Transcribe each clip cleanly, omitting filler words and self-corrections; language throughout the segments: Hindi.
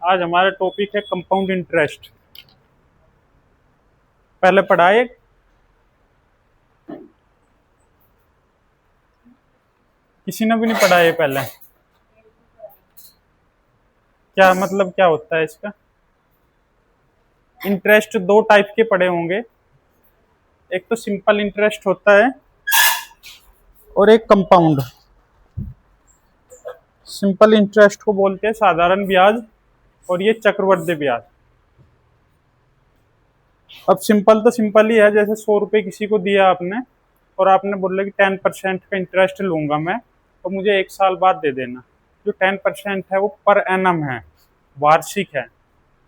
आज हमारा टॉपिक है कंपाउंड इंटरेस्ट। पहले पढ़ा है, किसी ने भी नहीं पढ़ा है पहले। क्या मतलब, क्या होता है इसका? इंटरेस्ट दो टाइप के पढ़े होंगे, एक तो सिंपल इंटरेस्ट होता है और एक कंपाउंड। सिंपल इंटरेस्ट को बोलते हैं साधारण ब्याज, और ये चक्रवृद्धि ब्याज। अब सिंपल तो सिंपल ही है, जैसे 100 रुपये किसी को दिया आपने और आपने बोला कि 10% का इंटरेस्ट लूंगा मैं, तो मुझे 1 साल बाद दे देना। जो 10% है वो पर एनम है, वार्षिक है।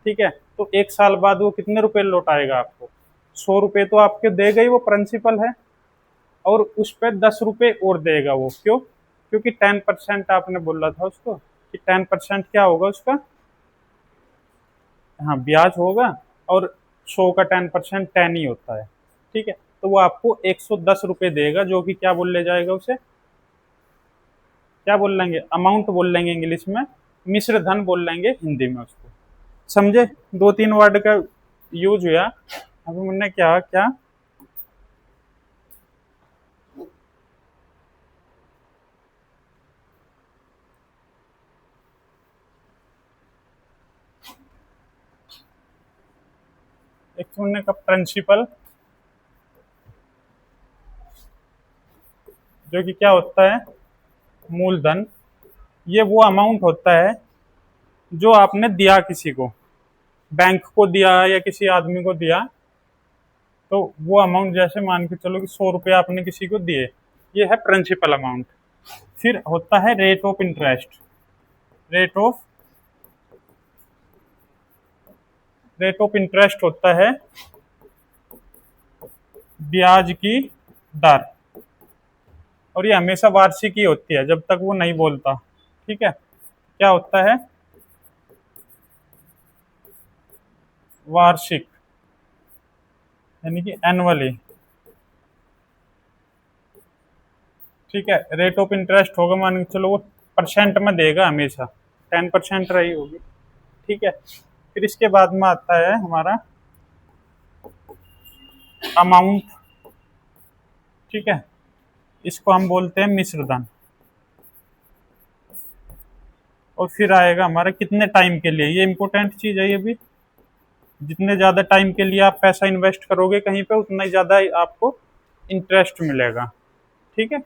ठीक है, तो 1 साल बाद वो कितने रुपए लौटाएगा आपको? 100 रुपये तो आपके देगा ही, वो प्रिंसिपल है, और उस पर 10 रुपये और देगा वो। क्यों? क्योंकि 10% आपने बोला था उसको कि 10% क्या होगा उसका? हाँ, ब्याज होगा, और 100 का 10% 10 ही होता है। ठीक है, तो वो आपको 110 रुपये देगा, जो कि क्या बोल ले जाएगा उसे? क्या बोल लेंगे? अमाउंट बोल लेंगे इंग्लिश में, मिश्र धन बोल लेंगे हिंदी में उसको। समझे? 2-3 वर्ड का यूज हुआ। अभी मैंने क्या क्या एक तो मैंने का प्रिंसिपल, जो कि क्या होता है? मूलधन। ये वो अमाउंट होता है जो आपने दिया किसी को, बैंक को दिया या किसी आदमी को दिया, तो वो अमाउंट, जैसे मान के चलो कि 100 रुपये आपने किसी को दिए, ये है प्रिंसिपल अमाउंट। फिर होता है rate of interest. Rate of rate of interest होता है ब्याज की दर, और ये हमेशा वार्षिक ही होती है जब तक वो नहीं बोलता। ठीक है, क्या होता है? वार्षिक, यानी कि एनुअली। ठीक है, रेट ऑफ इंटरेस्ट होगा, मान के चलो वो परसेंट में देगा हमेशा, 10% रही होगी। ठीक है, फिर इसके बाद में आता है हमारा अमाउंट। ठीक है, इसको हम बोलते हैं मिश्रधन। और फिर आएगा हमारा कितने टाइम के लिए, ये इंपॉर्टेंट चीज है ये भी। जितने ज्यादा टाइम के लिए आप पैसा इन्वेस्ट करोगे कहीं पे, उतना ही ज्यादा आपको इंटरेस्ट मिलेगा। ठीक है,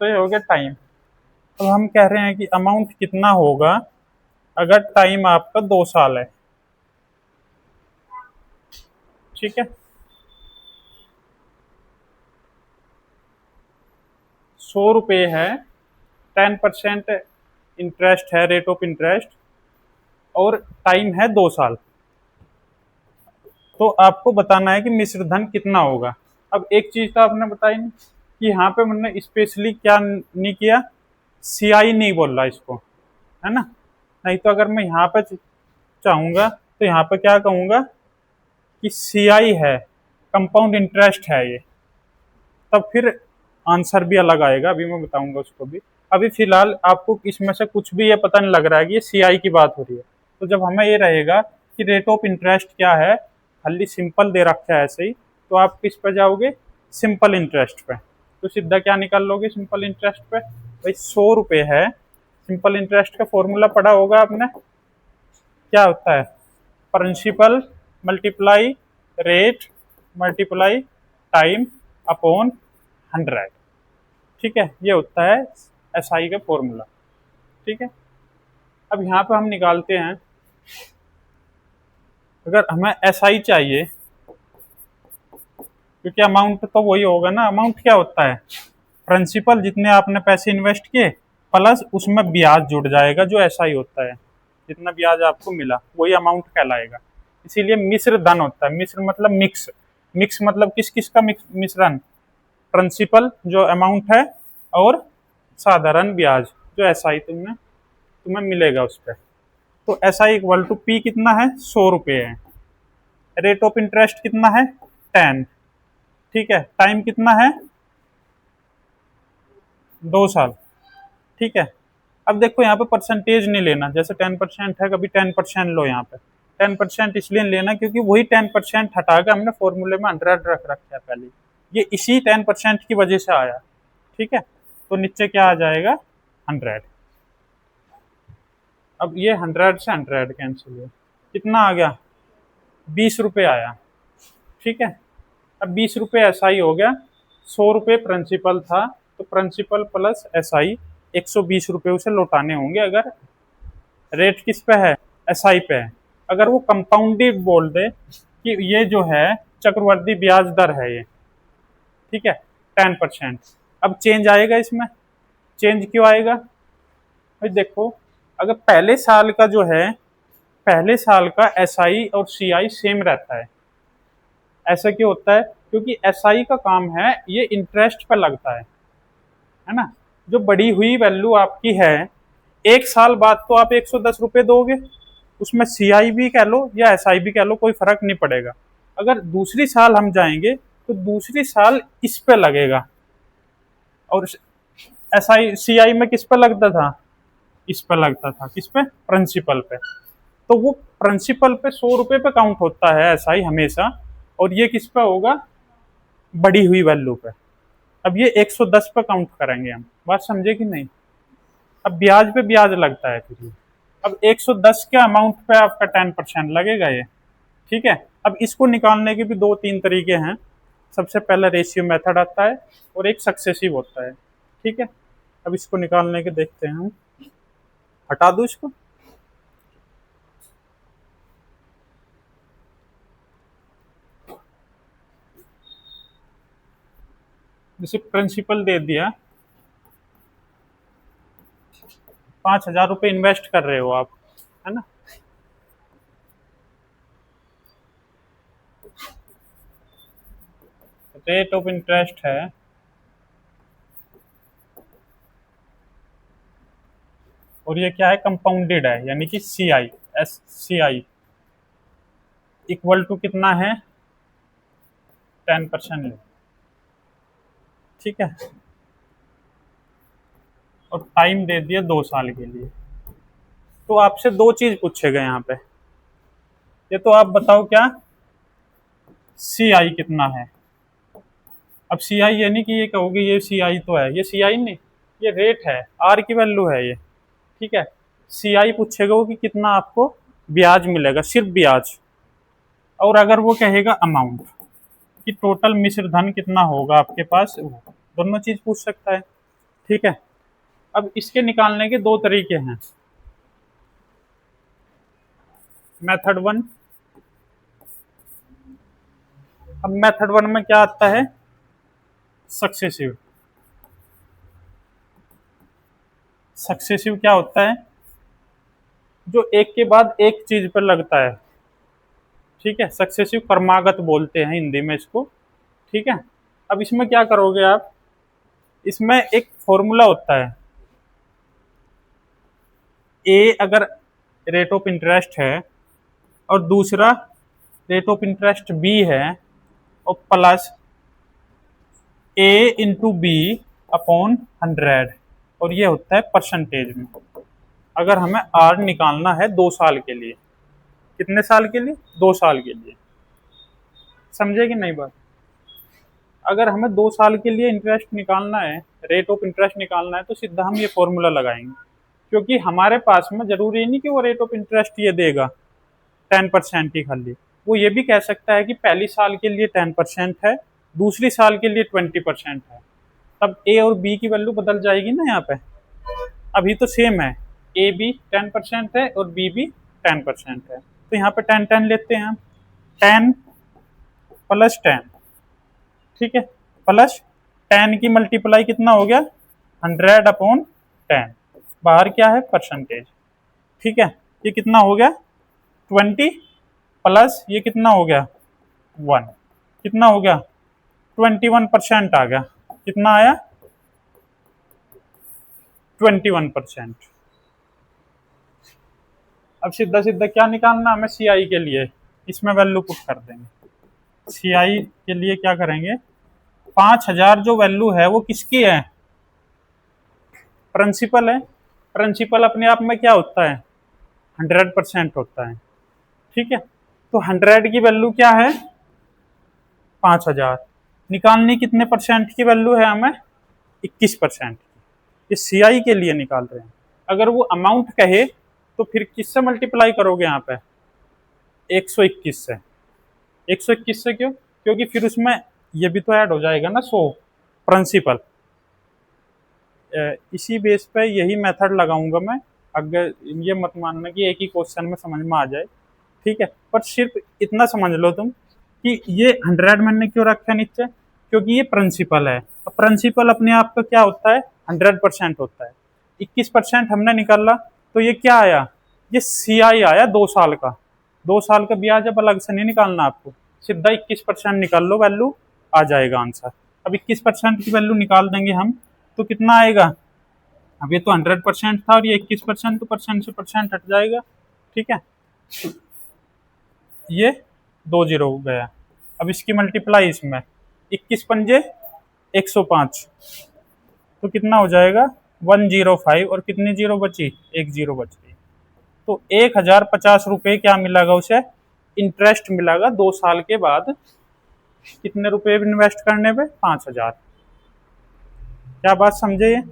तो ये हो गया टाइम। तो हम कह रहे हैं कि अमाउंट कितना होगा अगर टाइम आपका 2 साल है। ठीक है, 100 रुपये है, 10% इंटरेस्ट है, रेट ऑफ इंटरेस्ट, और टाइम है 2 साल। तो आपको बताना है कि मिश्र धन कितना होगा। अब एक चीज तो आपने बताई नहीं कि यहाँ पे मैंने स्पेशली क्या नहीं किया, सीआई नहीं बोल रहा इसको, है ना? नहीं तो अगर मैं यहाँ पे चाहूंगा तो यहाँ पे क्या कहूंगा कि सीआई है, कंपाउंड इंटरेस्ट है ये, तब फिर आंसर भी अलग आएगा। अभी मैं बताऊंगा उसको भी। अभी फिलहाल आपको इसमें से कुछ भी ये पता नहीं लग रहा है कि ये सीआई की बात हो रही है। तो जब हमें ये रहेगा कि रेट ऑफ इंटरेस्ट क्या है, खाली सिंपल दे रखा है ऐसे ही, तो आप किस पे जाओगे? सिंपल इंटरेस्ट पे। तो सीधा क्या निकाल लोगे सिंपल इंटरेस्ट पे? भाई 100 रुपये है, सिंपल इंटरेस्ट का फॉर्मूला पढ़ा होगा आपने, क्या होता है? Principal multiply rate multiply time upon 100। ठीक है, ये होता है एसआई का फॉर्मूला। ठीक है, अब यहाँ पे हम निकालते हैं, अगर हमें एसआई चाहिए, क्योंकि अमाउंट तो वही होगा ना। अमाउंट क्या होता है? प्रिंसिपल, जितने आपने पैसे इन्वेस्ट किए, प्लस उसमें ब्याज जुड़ जाएगा, जो एसआई होता है। जितना ब्याज आपको मिला वही अमाउंट कहलाएगा। इसीलिए मिश्र धन होता है। मिश्र मतलब मिक्स। मिक्स मतलब किस किस का मिश्रण? प्रिंसिपल जो अमाउंट है, और साधारण ब्याज जो एसआई तुम्हें मिलेगा उस पर। तो एसआई इक्वल टू पी कितना है? 100 रुपये है। रेट ऑफ इंटरेस्ट कितना है? 10। ठीक है, टाइम कितना है? 2 साल। ठीक है, अब देखो यहाँ पे परसेंटेज नहीं लेना, जैसे 10% है कभी 10% लो। यहाँ पे 10% इसलिए लेना क्योंकि वही 10% हटा के हमने फॉर्मूले में 100 रख रखा है पहले, ये इसी 10% की वजह से आया। ठीक है, तो नीचे क्या आ जाएगा 100। अब ये 100 से 100 कैंसिल हुआ, कितना आ गया 20 रुपये आया। ठीक है, अब 20 रुपये ऐसा ही हो गया, 100 रुपये प्रिंसिपल था, तो प्रिंसिपल प्लस SI 120 रुपये उसे लौटाने होंगे अगर रेट किस पे है, SI पे है। अगर वो कंपाउंडेड बोल दे कि ये जो है चक्रवर्ती ब्याज दर है ये, ठीक है 10%, अब चेंज आएगा इसमें। चेंज क्यों आएगा भाई, देखो अगर पहले साल का जो है, पहले साल का SI और CI सेम रहता है। ऐसा क्यों होता है, क्योंकि SI का काम है ये इंटरेस्ट पर लगता है ना। जो बढ़ी हुई वैल्यू आपकी है, एक साल बाद तो आप 110 रुपये दोगे, उसमें CI भी कह लो या SI भी कह लो, कोई फर्क नहीं पड़ेगा। अगर दूसरी साल हम जाएंगे तो दूसरी साल इस पे लगेगा, और SI CI में किस पे लगता था, इस पे लगता था, किस पे, प्रिंसिपल पे। तो वो प्रिंसिपल पे 100 रुपये पे काउंट होता है SI हमेशा, और ये किस पे होगा, बढ़ी हुई वैल्यू पे। अब ये 110 पे काउंट करेंगे हम, बात समझे कि नहीं। अब ब्याज पे ब्याज लगता है फिर, अब 110 के अमाउंट पे आपका 10% लगेगा ये। ठीक है, अब इसको निकालने के भी 2-3 तरीके हैं। सबसे पहले रेशियो मेथड आता है और एक सक्सेसिव होता है। ठीक है, अब इसको निकालने के देखते हैं हम, हटा दो इसको। जैसे प्रिंसिपल दे दिया, 5,000 रुपये इन्वेस्ट कर रहे हो आप, है ना। रेट ऑफ इंटरेस्ट है और ये क्या है, कंपाउंडेड है, यानी कि CI इक्वल टू कितना है 10%। ठीक है, और टाइम दे दिया 2 साल के लिए। तो आपसे 2 चीज पूछे गए यहाँ पे, ये तो आप बताओ क्या CI कितना है। अब CI यानी कि ये कहोगे ये CI तो है, ये CI नहीं, ये रेट है, R की वैल्यू है ये। ठीक है, CI पूछेगा वो कि कितना आपको ब्याज मिलेगा, सिर्फ ब्याज। और अगर वो कहेगा अमाउंट कि टोटल मिश्र धन कितना होगा आपके पास, दोनों चीज पूछ सकता है। ठीक है, अब इसके निकालने के 2 तरीके हैं। मेथड 1, अब मेथड 1 में क्या आता है, सक्सेसिव। सक्सेसिव क्या होता है, जो एक के बाद एक चीज पर लगता है। ठीक है, सक्सेसिव क्रमागत बोलते हैं हिंदी में इसको। ठीक है, अब इसमें क्या करोगे आप, इसमें एक फॉर्मूला होता है, ए अगर रेट ऑफ इंटरेस्ट है और दूसरा रेट ऑफ इंटरेस्ट बी है, और प्लस ए इंटू बी अपॉन 100, और ये होता है परसेंटेज में। अगर हमें आर निकालना है 2 साल के लिए, कितने साल के लिए, 2 साल के लिए, समझे कि नहीं बात। अगर हमें 2 साल के लिए इंटरेस्ट निकालना है, रेट ऑफ इंटरेस्ट निकालना है, तो सीधा हम ये फॉर्मूला लगाएंगे, क्योंकि हमारे पास में जरूरी नहीं कि वो रेट ऑफ इंटरेस्ट ये देगा 10% ही खाली, वो ये भी कह सकता है कि पहली साल के लिए 10% है, दूसरी साल के लिए 20% है। तब ए और बी की वैल्यू बदल जाएगी ना यहाँ पे। अभी तो सेम है, ए भी 10% है और बी भी 10% है, तो यहाँ पे 10-10 लेते हैं हम, 10 प्लस 10। ठीक है, प्लस 10 की मल्टीप्लाई कितना हो गया 100 अपॉन 10, बाहर क्या है परसेंटेज। ठीक है, ये कितना हो गया 20 प्लस ये कितना हो गया 1, कितना हो गया 21% आ गया। कितना आया 21%। अब सीधा सीधा क्या निकालना हमें CI के लिए, इसमें वैल्यू पुट कर देंगे। CI के लिए क्या करेंगे, 5,000 जो वैल्यू है वो किसकी है, प्रिंसिपल है, प्रिंसिपल अपने आप में क्या होता है, 100% होता है। ठीक है, तो 100 की वैल्यू क्या है, 5000। निकालनी कितने परसेंट की वैल्यू है हमें, 21%। ये सी आई के लिए निकाल रहे हैं। अगर वो अमाउंट कहे तो फिर किससे मल्टीप्लाई करोगे यहाँ पे, 121 से। 121 से क्यों, क्योंकि फिर उसमें ये भी तो ऐड हो जाएगा ना 100 प्रिंसिपल। इसी बेस पे यही मेथड लगाऊंगा मैं। अगर ये मत मानना कि एक ही क्वेश्चन में समझ में आ जाए, ठीक है, पर सिर्फ इतना समझ लो तुम कि ये 100 मैंने क्यों रखा है नीचे, क्योंकि ये प्रिंसिपल है। प्रिंसिपल अपने आप का क्या होता है, 100% होता है। 21% हमने निकाला तो ये क्या आया, ये सी आई आया 2 साल का। 2 साल का ब्याज अब अलग से नहीं निकालना आपको, सीधा 21% निकाल लो, वैल्यू आ जाएगा आंसर। अब 21% की वैल्यू निकाल देंगे हम तो कितना आएगा, अब ये तो 100% था और ये 21%, तो परसेंट से परसेंट हट जाएगा। ठीक है, ये 2 जीरो हो गया। अब इसकी मल्टीप्लाई इसमें, 21 पंजे 105, तो कितना हो जाएगा 105, और कितनी जीरो बची, 1 जीरो बच गई। तो 1050 रुपये क्या मिलेगा उसे, इंटरेस्ट मिलेगा 2 साल के बाद। कितने रुपए इन्वेस्ट करने पे, 5000। क्या बात समझे ये।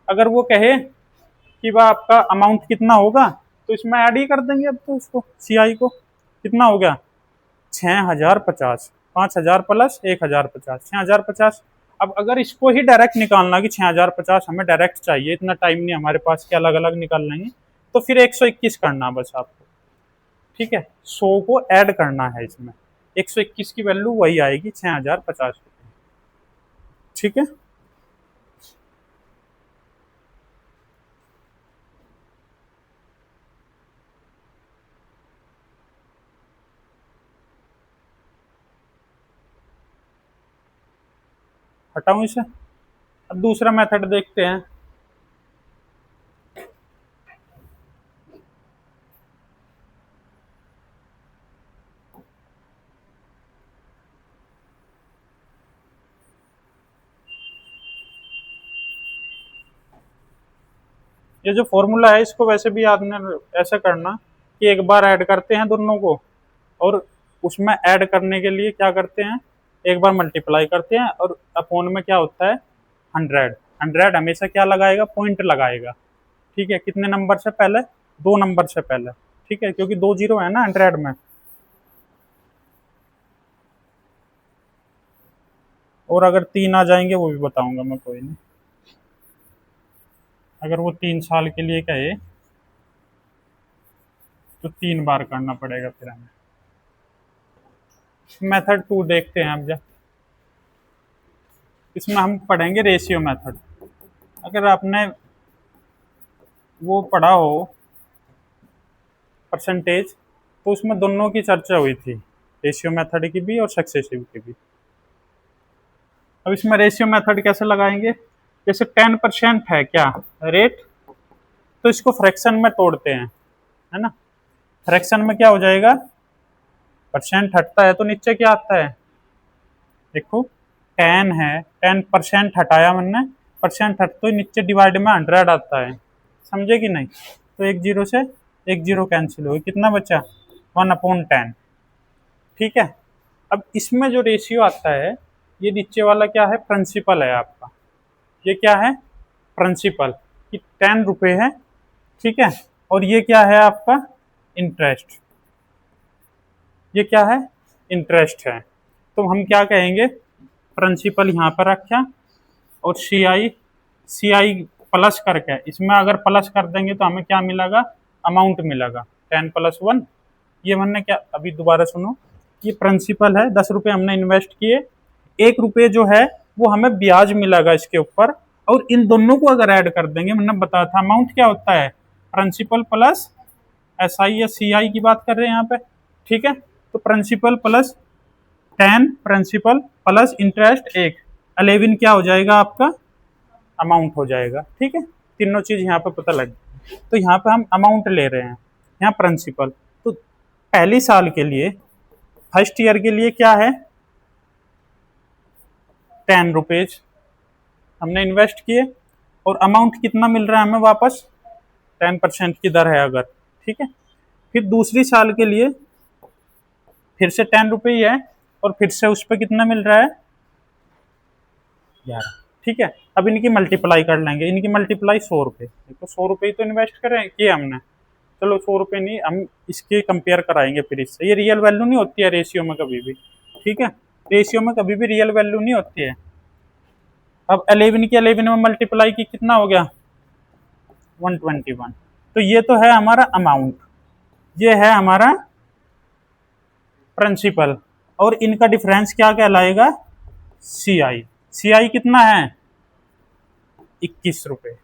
अगर वो कहे कि वह आपका अमाउंट कितना होगा, तो इसमें ऐड ही कर देंगे अब तो उसको, सीआई को। कितना हो गया, 6050, 5000 प्लस 1050, 6050। अब अगर इसको ही डायरेक्ट निकालना कि 6050 हमें डायरेक्ट चाहिए, इतना टाइम नहीं हमारे पास कि अलग अलग निकाल लेंगे, तो फिर 121 करना बस आपको। ठीक है, 100 को ऐड करना है इसमें, 121 की वैल्यू वही आएगी, 6050 रुपये। ठीक है, हटाऊं इसे। अब दूसरा मेथड देखते हैं। ये जो फॉर्मूला है इसको वैसे भी आपने ऐसा करना कि एक बार ऐड करते हैं दोनों को, और उसमें ऐड करने के लिए क्या करते हैं, एक बार मल्टीप्लाई करते हैं, और अपॉन में क्या होता है 100। 100 हमेशा क्या लगाएगा, पॉइंट लगाएगा। ठीक है, कितने नंबर से पहले, 2 नंबर से पहले। ठीक है, क्योंकि 2 जीरो है ना 100 में। और अगर 3 आ जाएंगे वो भी बताऊंगा मैं, कोई नहीं। अगर वो 3 साल के लिए कहे तो 3 बार करना पड़ेगा फिर हमें। मेथड 2 देखते हैं अब। जब इसमें हम पढ़ेंगे रेशियो मेथड। अगर आपने वो पढ़ा हो परसेंटेज, तो उसमें दोनों की चर्चा हुई थी, रेशियो मेथड की भी और सक्सेसिव की भी। अब इसमें रेशियो मेथड कैसे लगाएंगे, जैसे 10% है क्या रेट, तो इसको फ्रैक्शन में तोड़ते हैं, है ना। फ्रैक्शन में क्या हो जाएगा, परसेंट हटता है तो नीचे क्या आता है, देखो 10 है, 10% हटाया मैंने, परसेंट हटते ही नीचे डिवाइड में 100 आता है, समझे कि नहीं। तो 1 जीरो से 1 जीरो कैंसिल हो, कितना बचा 1/10। ठीक है, अब इसमें जो रेशियो आता है, ये नीचे वाला क्या है, प्रिंसिपल है आपका। ये क्या है, प्रिंसिपल कि 10 रुपये है। ठीक है, और ये क्या है आपका, इंटरेस्ट। ये क्या है, इंटरेस्ट है। तो हम क्या कहेंगे, प्रिंसिपल यहाँ पर रखा, और सी आई प्लस करके, इसमें अगर प्लस कर देंगे तो हमें क्या मिलेगा, अमाउंट मिलेगा 10+1। ये हमने क्या, अभी दोबारा सुनो, ये प्रिंसिपल है, 10 रुपये हमने इन्वेस्ट किए, 1 रुपये जो है वो हमें ब्याज मिलेगा इसके ऊपर। और इन दोनों को अगर ऐड कर देंगे, मैंने बताया था अमाउंट क्या होता है, प्रिंसिपल प्लस एस आई या सी आई की बात कर रहे हैं यहाँ पे। ठीक है, तो principal plus 10, principal plus interest 1, 11 क्या हो जाएगा आपका, अमाउंट हो जाएगा। ठीक है, तीनों चीज यहाँ पे पता लग गई। तो यहाँ पे हम अमाउंट ले रहे हैं, यहाँ प्रिंसिपल। तो पहली साल के लिए, फर्स्ट ईयर के लिए क्या है, 10 रुपीज हमने इन्वेस्ट किए, और अमाउंट कितना मिल रहा है हमें वापस, 10% की दर है अगर, ठीक है। फिर दूसरी साल के लिए फिर से 10 रुपये ही है, और फिर से उस पर कितना मिल रहा है, 11, ठीक है। अब इनकी मल्टीप्लाई कर लेंगे, इनकी मल्टीप्लाई 100 रुपये, देखो 100 रुपये ही तो इन्वेस्ट करें किए हमने, चलो 100 रुपये नहीं, हम इसके कंपेयर कराएंगे फिर इससे। ये रियल वैल्यू नहीं होती है रेशियो में कभी भी, ठीक है, रेशियो में कभी भी रियल वैल्यू नहीं होती है। अब 11 की 11 में मल्टीप्लाई की कितना हो गया, 121। तो ये तो है हमारा अमाउंट, ये है हमारा प्रिंसिपल, और इनका डिफरेंस क्या कहलाएगा, सी आई। सी आई कितना है, 21 रुपये,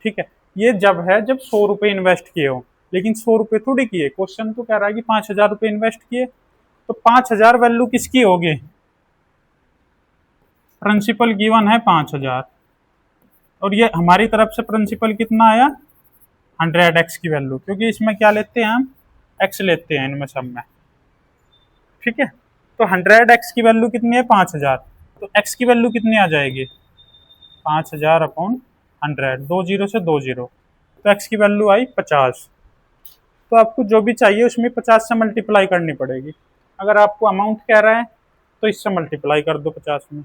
ठीक है। ये जब है जब 100 रुपये इन्वेस्ट किए हो, लेकिन 100 रुपये थोड़ी किए, क्वेश्चन तो कह रहा है कि 5,000 रुपये इन्वेस्ट किए, तो 5,000 वैल्यू किसकी होगी, प्रिंसिपल गिवन है 5,000, और ये हमारी तरफ से प्रिंसिपल कितना आया, 100x की वैल्यू, क्योंकि इसमें क्या लेते हैं हम, x लेते हैं इनमें सब में, ठीक है। तो 100x की वैल्यू कितनी है, 5,000, तो x की वैल्यू कितनी आ जाएगी, 5,000 अपॉन 100, 2 जीरो से 2 जीरो, तो x की वैल्यू आई 50। तो आपको जो भी चाहिए उसमें 50 से मल्टीप्लाई करनी पड़ेगी। अगर आपको अमाउंट कह रहा है तो इससे मल्टीप्लाई कर दो 50 में,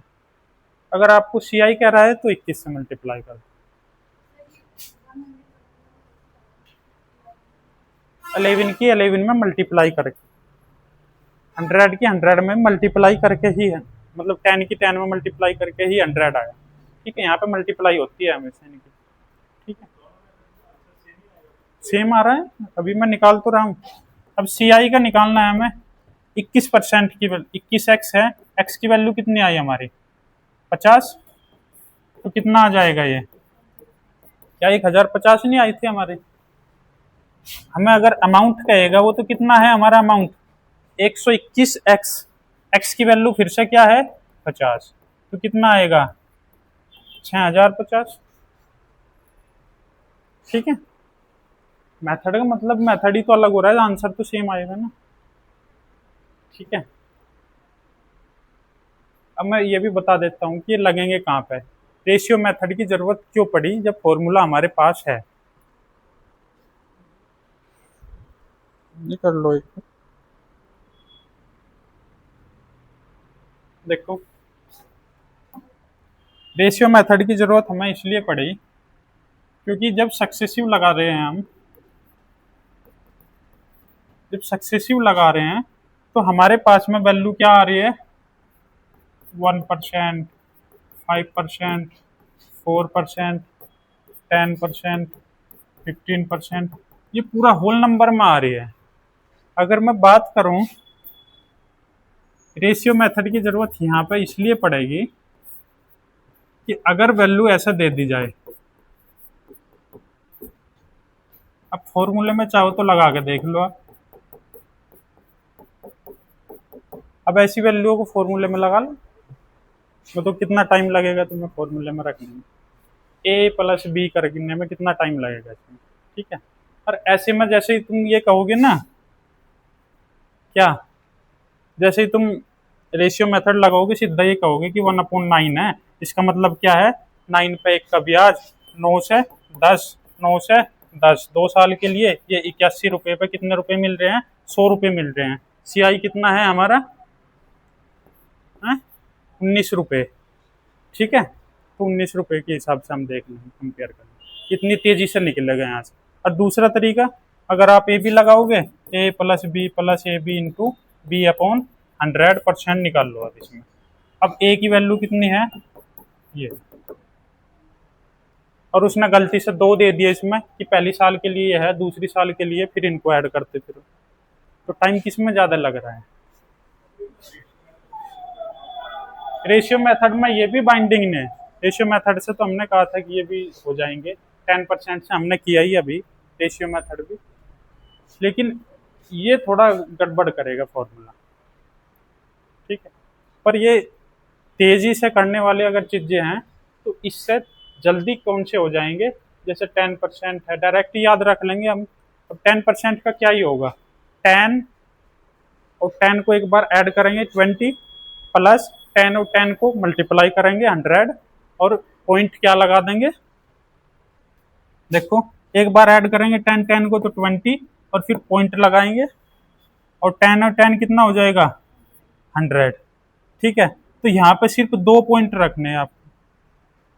अगर आपको सी आई कह रहा है तो 21 से मल्टीप्लाई कर दो। 11 की 11 में मल्टीप्लाई करके, 100 की 100 में मल्टीप्लाई करके ही है, मतलब 10 की 10 में मल्टीप्लाई करके ही 100 आया, ठीक है। यहाँ पे मल्टीप्लाई होती है हमेशा इनकी, ठीक है। सेम आ रहा है, अभी मैं निकाल तो रहा हूँ। अब सी आई का निकालना है हमें, 21% की 21x है, x की वैल्यू कितनी आई हमारी, 50, तो कितना आ जाएगा ये, क्या 1050 नहीं आई थी हमारी। हमें अगर अमाउंट कहेगा वो तो कितना है हमारा अमाउंट, 121x, x की वैल्यू फिर से क्या है 50, तो कितना आएगा 6,050, ठीक है। मेथड का मतलब मेथड ही तो अलग हो रहा है, आंसर तो सेम आएगा ना, ठीक है। अब मैं ये भी बता देता हूँ कि ये लगेंगे कहाँ पे, रेशियो मेथड की जरूरत क्यों पड़ी जब फॉर्मूला हमारे पास है। ये कर लो एक, देखो रेशियो मेथड की जरूरत हमें इसलिए पड़ी क्योंकि जब सक्सेसिव लगा रहे हैं हम, जब सक्सेसिव लगा रहे हैं तो हमारे पास में वैल्यू क्या आ रही है, 1%, 5%, 4%, 10%, 15%, ये पूरा होल नंबर में आ रही है। अगर मैं बात करूं, रेशियो मेथड की जरूरत यहाँ पे इसलिए पड़ेगी कि अगर वैल्यू ऐसा दे दी जाए, अब फॉर्मूले में चाहो तो लगा के देख लो आप, अब ऐसी वैल्यू को फॉर्मूले में लगा लो, तो कितना टाइम लगेगा तुम्हें फॉर्मूले में रखने में, ए प्लस बी करने में कितना टाइम लगेगा इसमें, ठीक है। और ऐसे में जैसे ही तुम ये कहोगे ना, क्या, जैसे ही तुम रेशियो मेथड लगाओगे सीधा ये कहोगे कि 1/9 है, इसका मतलब क्या है, 9 पे 1 का ब्याज, 9 से 10, 9 से 10, 2 साल के लिए ये 81 रुपये पे कितने रुपए मिल रहे हैं, 100 रुपये मिल रहे हैं। सी आई कितना है हमारा, 19 रुपये, ठीक है। तो 19 रुपये के हिसाब से हम देख लेंगे, कंपेयर कर लेंगे कितनी तेजी से निकलेगा यहाँ से। और दूसरा तरीका, अगर आप ए बी लगाओगे, A plus A B into B upon 100% निकाल लो। अब इसमें अब ए की वैल्यू कितनी है, ये, और उसने गलती से 2 दे दिए इसमें कि पहली साल के लिए है, दूसरी साल के लिए, फिर इनको ऐड करते फिर, तो टाइम किस में ज़्यादा लग रहा है, रेशियो मेथड में। ये भी बाइंडिंग ने, रेशियो मेथड से तो हमने कहा था कि ये भी हो जाएंगे, 10% से हमने किया ही अभी रेशियो मेथड भी, लेकिन ये थोड़ा गड़बड़ करेगा फॉर्मूला, ठीक है। पर ये तेजी से करने वाले अगर चीजें हैं तो इससे जल्दी कौन से हो जाएंगे, जैसे 10% है, डायरेक्ट याद रख लेंगे हम। अब 10% का क्या ही होगा, 10 और 10 को एक बार ऐड करेंगे 20, प्लस 10 और 10 को मल्टीप्लाई करेंगे 100, और पॉइंट क्या लगा देंगे, देखो एक बार ऐड करेंगे 10 10 को तो 20 और फिर पॉइंट लगाएंगे और 10 और 10 कितना हो जाएगा 100। ठीक है, तो यहाँ पे सिर्फ 2 पॉइंट रखने हैं आपको।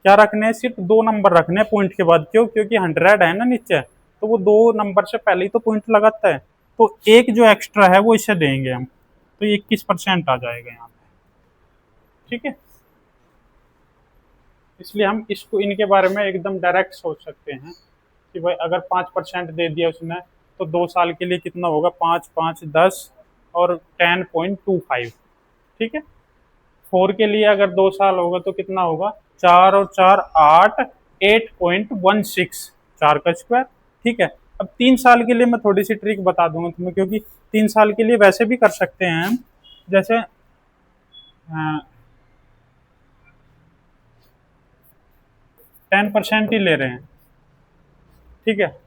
क्या रखने हैं? सिर्फ 2 नंबर रखने हैं पॉइंट के बाद। क्यों? क्योंकि 100 है ना नीचे, तो वो 2 नंबर से पहले ही तो पॉइंट लगाता है, तो एक जो एक्स्ट्रा है वो इसे देंगे हम, तो ये 21% आ जाएगा यहाँ पे। ठीक है, इसलिए हम इसको इनके बारे में एकदम डायरेक्ट सोच सकते हैं कि भाई अगर 5% दे दिया उसने तो 2 साल के लिए कितना होगा, 5 5 10 और 10.25। ठीक है, 4 के लिए अगर 2 साल होगा तो कितना होगा, 4 और 4 8, 8.16, 4 का स्क्वायर। ठीक है, अब 3 साल के लिए मैं थोड़ी सी ट्रिक बता दूंगा तुम्हें, क्योंकि 3 साल के लिए वैसे भी कर सकते हैं हम, जैसे 10% ही ले रहे हैं, ठीक है,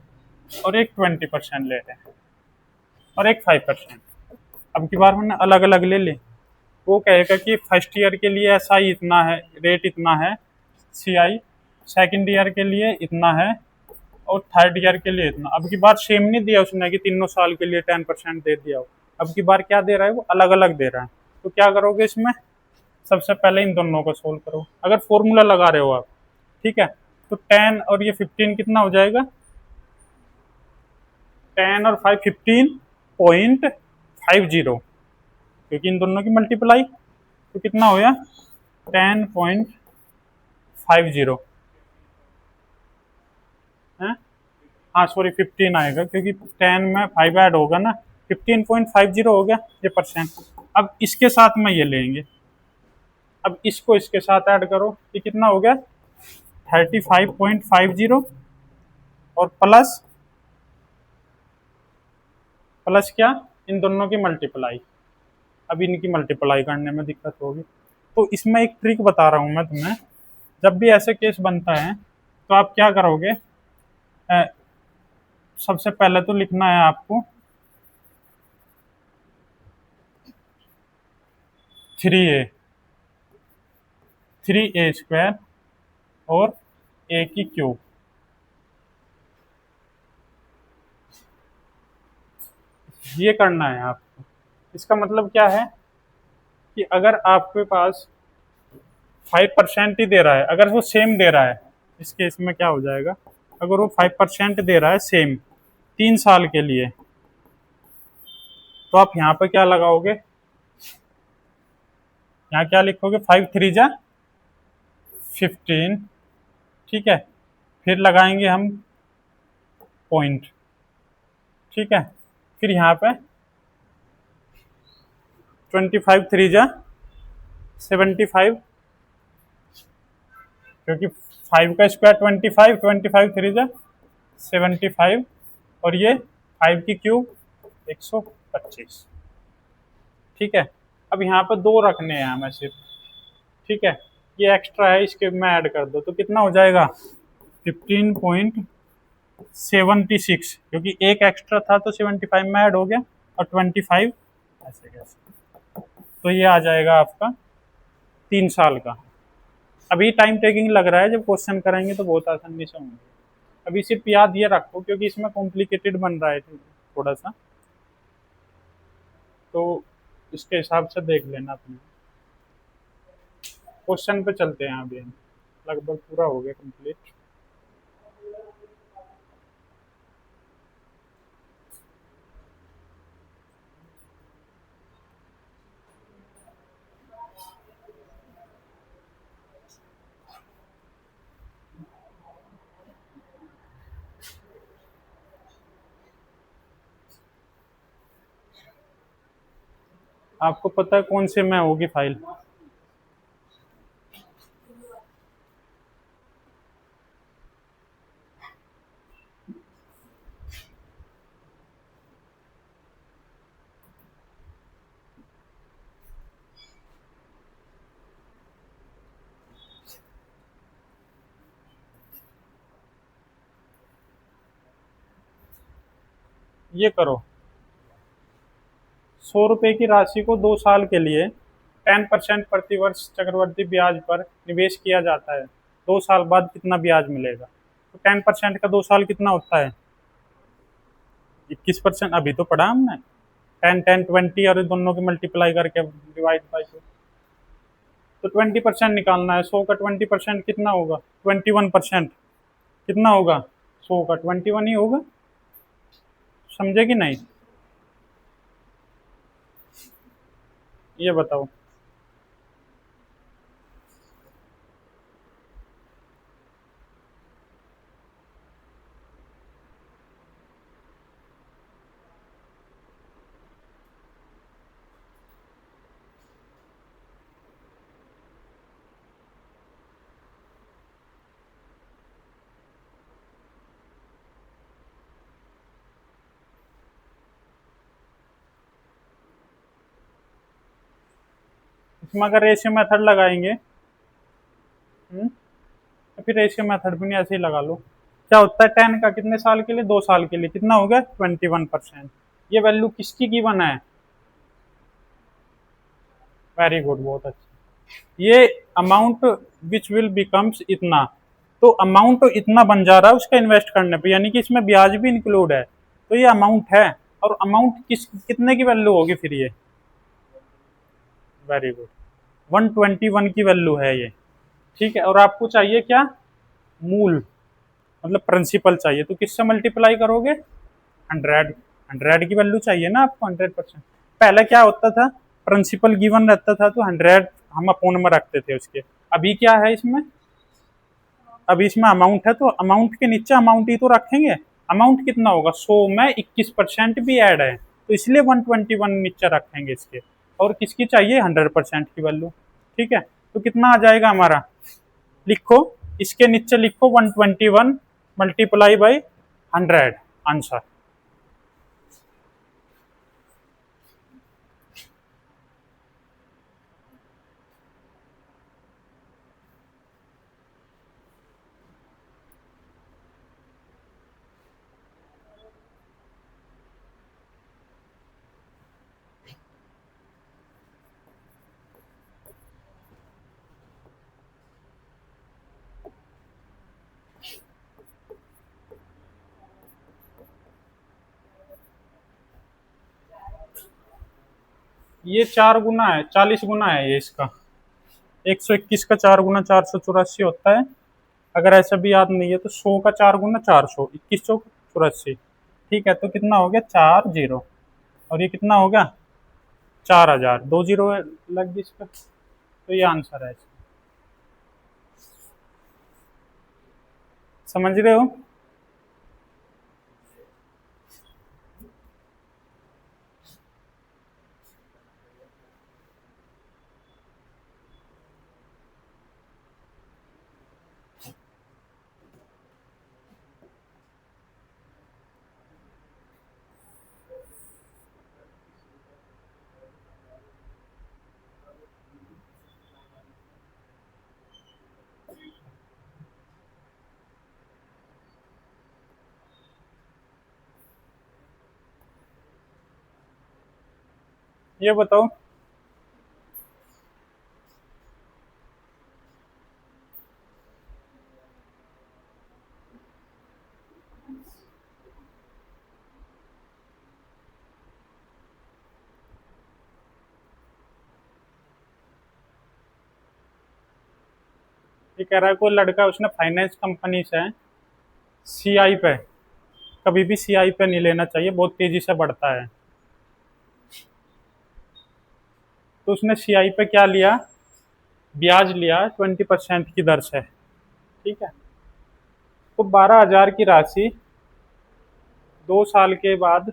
और एक 20% ले रहे हैं और एक 5%। अब की बार मैंने अलग अलग ले ली। वो कहेगा कि फर्स्ट ईयर के लिए SI इतना है, रेट इतना है, CI सेकंड ईयर के लिए इतना है और थर्ड ईयर के लिए इतना। अब की बार सेम नहीं दिया उसने कि तीनों साल के लिए 10% दे दिया हो। अब की बार क्या दे रहा है, वो अलग अलग दे रहा है। तो क्या करोगे इसमें, सबसे पहले इन दोनों को सोल्व करो। अगर फॉर्मूला लगा रहे हो आप, ठीक है, तो 10 और ये 15 कितना हो जाएगा, 10 और 5 15.50, क्योंकि इन दोनों की मल्टीप्लाई, तो कितना हो गया 10.50 है। हाँ सॉरी 15 आएगा, क्योंकि 10 में 5 ऐड होगा ना, 15.50 हो गया ये परसेंट। अब इसके साथ में ये लेंगे, अब इसको इसके साथ ऐड करो, ये कितना हो गया 35.50 और प्लस प्लस क्या, इन दोनों की मल्टीप्लाई। अब इनकी मल्टीप्लाई करने में दिक्कत होगी, तो इसमें एक ट्रिक बता रहा हूँ मैं तुम्हें। जब भी ऐसे केस बनता है तो आप क्या करोगे, सबसे पहले तो लिखना है आपको 3a और a की क्यूब। ये करना है आपको। इसका मतलब क्या है कि अगर आपके पास 5% ही दे रहा है, अगर वो सेम दे रहा है, इस केस में क्या हो जाएगा, अगर वो 5% दे रहा है सेम 3 साल के लिए, तो आप यहाँ पे क्या लगाओगे, यहाँ क्या लिखोगे, 5 3 जा 15। ठीक है, फिर लगाएंगे हम पॉइंट। ठीक है, फिर यहाँ पे 25 3 जा 75, क्योंकि 5 का स्क्वायर 25, 25 3 जा 75 और ये 5 की क्यूब 125। ठीक है, अब यहाँ पे 2 रखने हैं हमें सिर्फ। ठीक है, ये एक्स्ट्रा है, इसके में ऐड कर दो तो कितना हो जाएगा 15.76, क्योंकि एक एक्स्ट्रा था तो 75 में ऐड हो गया और 25 ऐसे कैसे, तो ये आ जाएगा आपका 3 साल का। अभी टाइम टेकिंग लग रहा है, जब क्वेश्चन करेंगे तो बहुत आसानी से होंगे। अभी सिर्फ याद ये रखो, क्योंकि इसमें कॉम्प्लिकेटेड बन रहा है थोड़ा सा, तो इसके हिसाब से देख लेना अपने। क्वेश्चन पे चलते हैं, अभी हम लगभग पूरा हो गया कंप्लीट। आपको पता है कौन से में होगी फाइल? ये करो, 100 रुपए की राशि को 2 साल के लिए 10% प्रतिवर्ष चक्रवर्ती ब्याज पर निवेश किया जाता है, 2 साल बाद कितना ब्याज मिलेगा? तो 10% का 2 साल कितना होता है? 21%। अभी तो पढ़ा हमने। 10 10 20 और दोनों की मल्टीप्लाई करके डिवाइड बाई 2। तो 20% निकालना है। 100 का 20% कितना होगा? 21%। कितना होगा? 100 का 21 ही होगा। समझे कि नहीं? ये बताओ। इसमें अगर रेशियो मेथड लगाएंगे, तो फिर रेशियो मेथड भी नहीं, ऐसे ही लगा लो। क्या होता है 10 का कितने साल के लिए? 2 साल के लिए। कितना हो गया? 21%। ये वैल्यू किसकी गिवन है? वेरी गुड, बहुत अच्छा। ये अमाउंट विच विल बिकम्स इतना। तो अमाउंट तो इतना बन जा रहा है उसका इन्वेस्ट करने पे, यानी कि इसमें ब्याज भी इंक्लूड है। तो ये अमाउंट है। और अमाउंट कितने की वैल्यू होगी फिर ये? वेरी गुड, 121 की वैल्यू है ये। ठीक है, और आपको चाहिए क्या? मूल, मतलब प्रिंसिपल चाहिए। तो किससे मल्टीप्लाई करोगे? 100। 100 की वैल्यू चाहिए ना आपको, 100%। पहले क्या होता था? प्रिंसिपल गिवन रहता था तो 100 हम अपोन में रखते थे उसके। अभी क्या है इसमें? अभी इसमें अमाउंट है, तो अमाउंट के नीचे अमाउंट ही तो रखेंगे। अमाउंट कितना होगा? 100 में 21% भी ऐड है, तो इसलिए 121 नीचे रखेंगे इसके। और किसकी चाहिए? 100% की वैल्यू। ठीक है, तो कितना आ जाएगा हमारा? लिखो, इसके नीचे लिखो 121 मल्टीप्लाई बाई 100, आंसर। ये 4 गुना है, 40 गुना है ये इसका। 121 का 4 गुना 484 होता है। अगर ऐसा भी याद नहीं है तो 100 का 4 गुना 400, 2184। ठीक है, तो कितना हो गया? 40। और ये कितना हो गया? 4000। 2 जीरो लग गई इस पर। तो ये आंसर है इसका। समझ रहे हो? ये बताओ। ये कह रहा है कोई लड़का, उसने फाइनेंस कंपनी से सीआई पे, कभी भी सीआई पे नहीं लेना चाहिए, बहुत तेजी से बढ़ता है। तो उसने सीआई पे क्या लिया? ब्याज लिया 20% की दर से। ठीक है, तो 12,000 की राशि 2 साल के बाद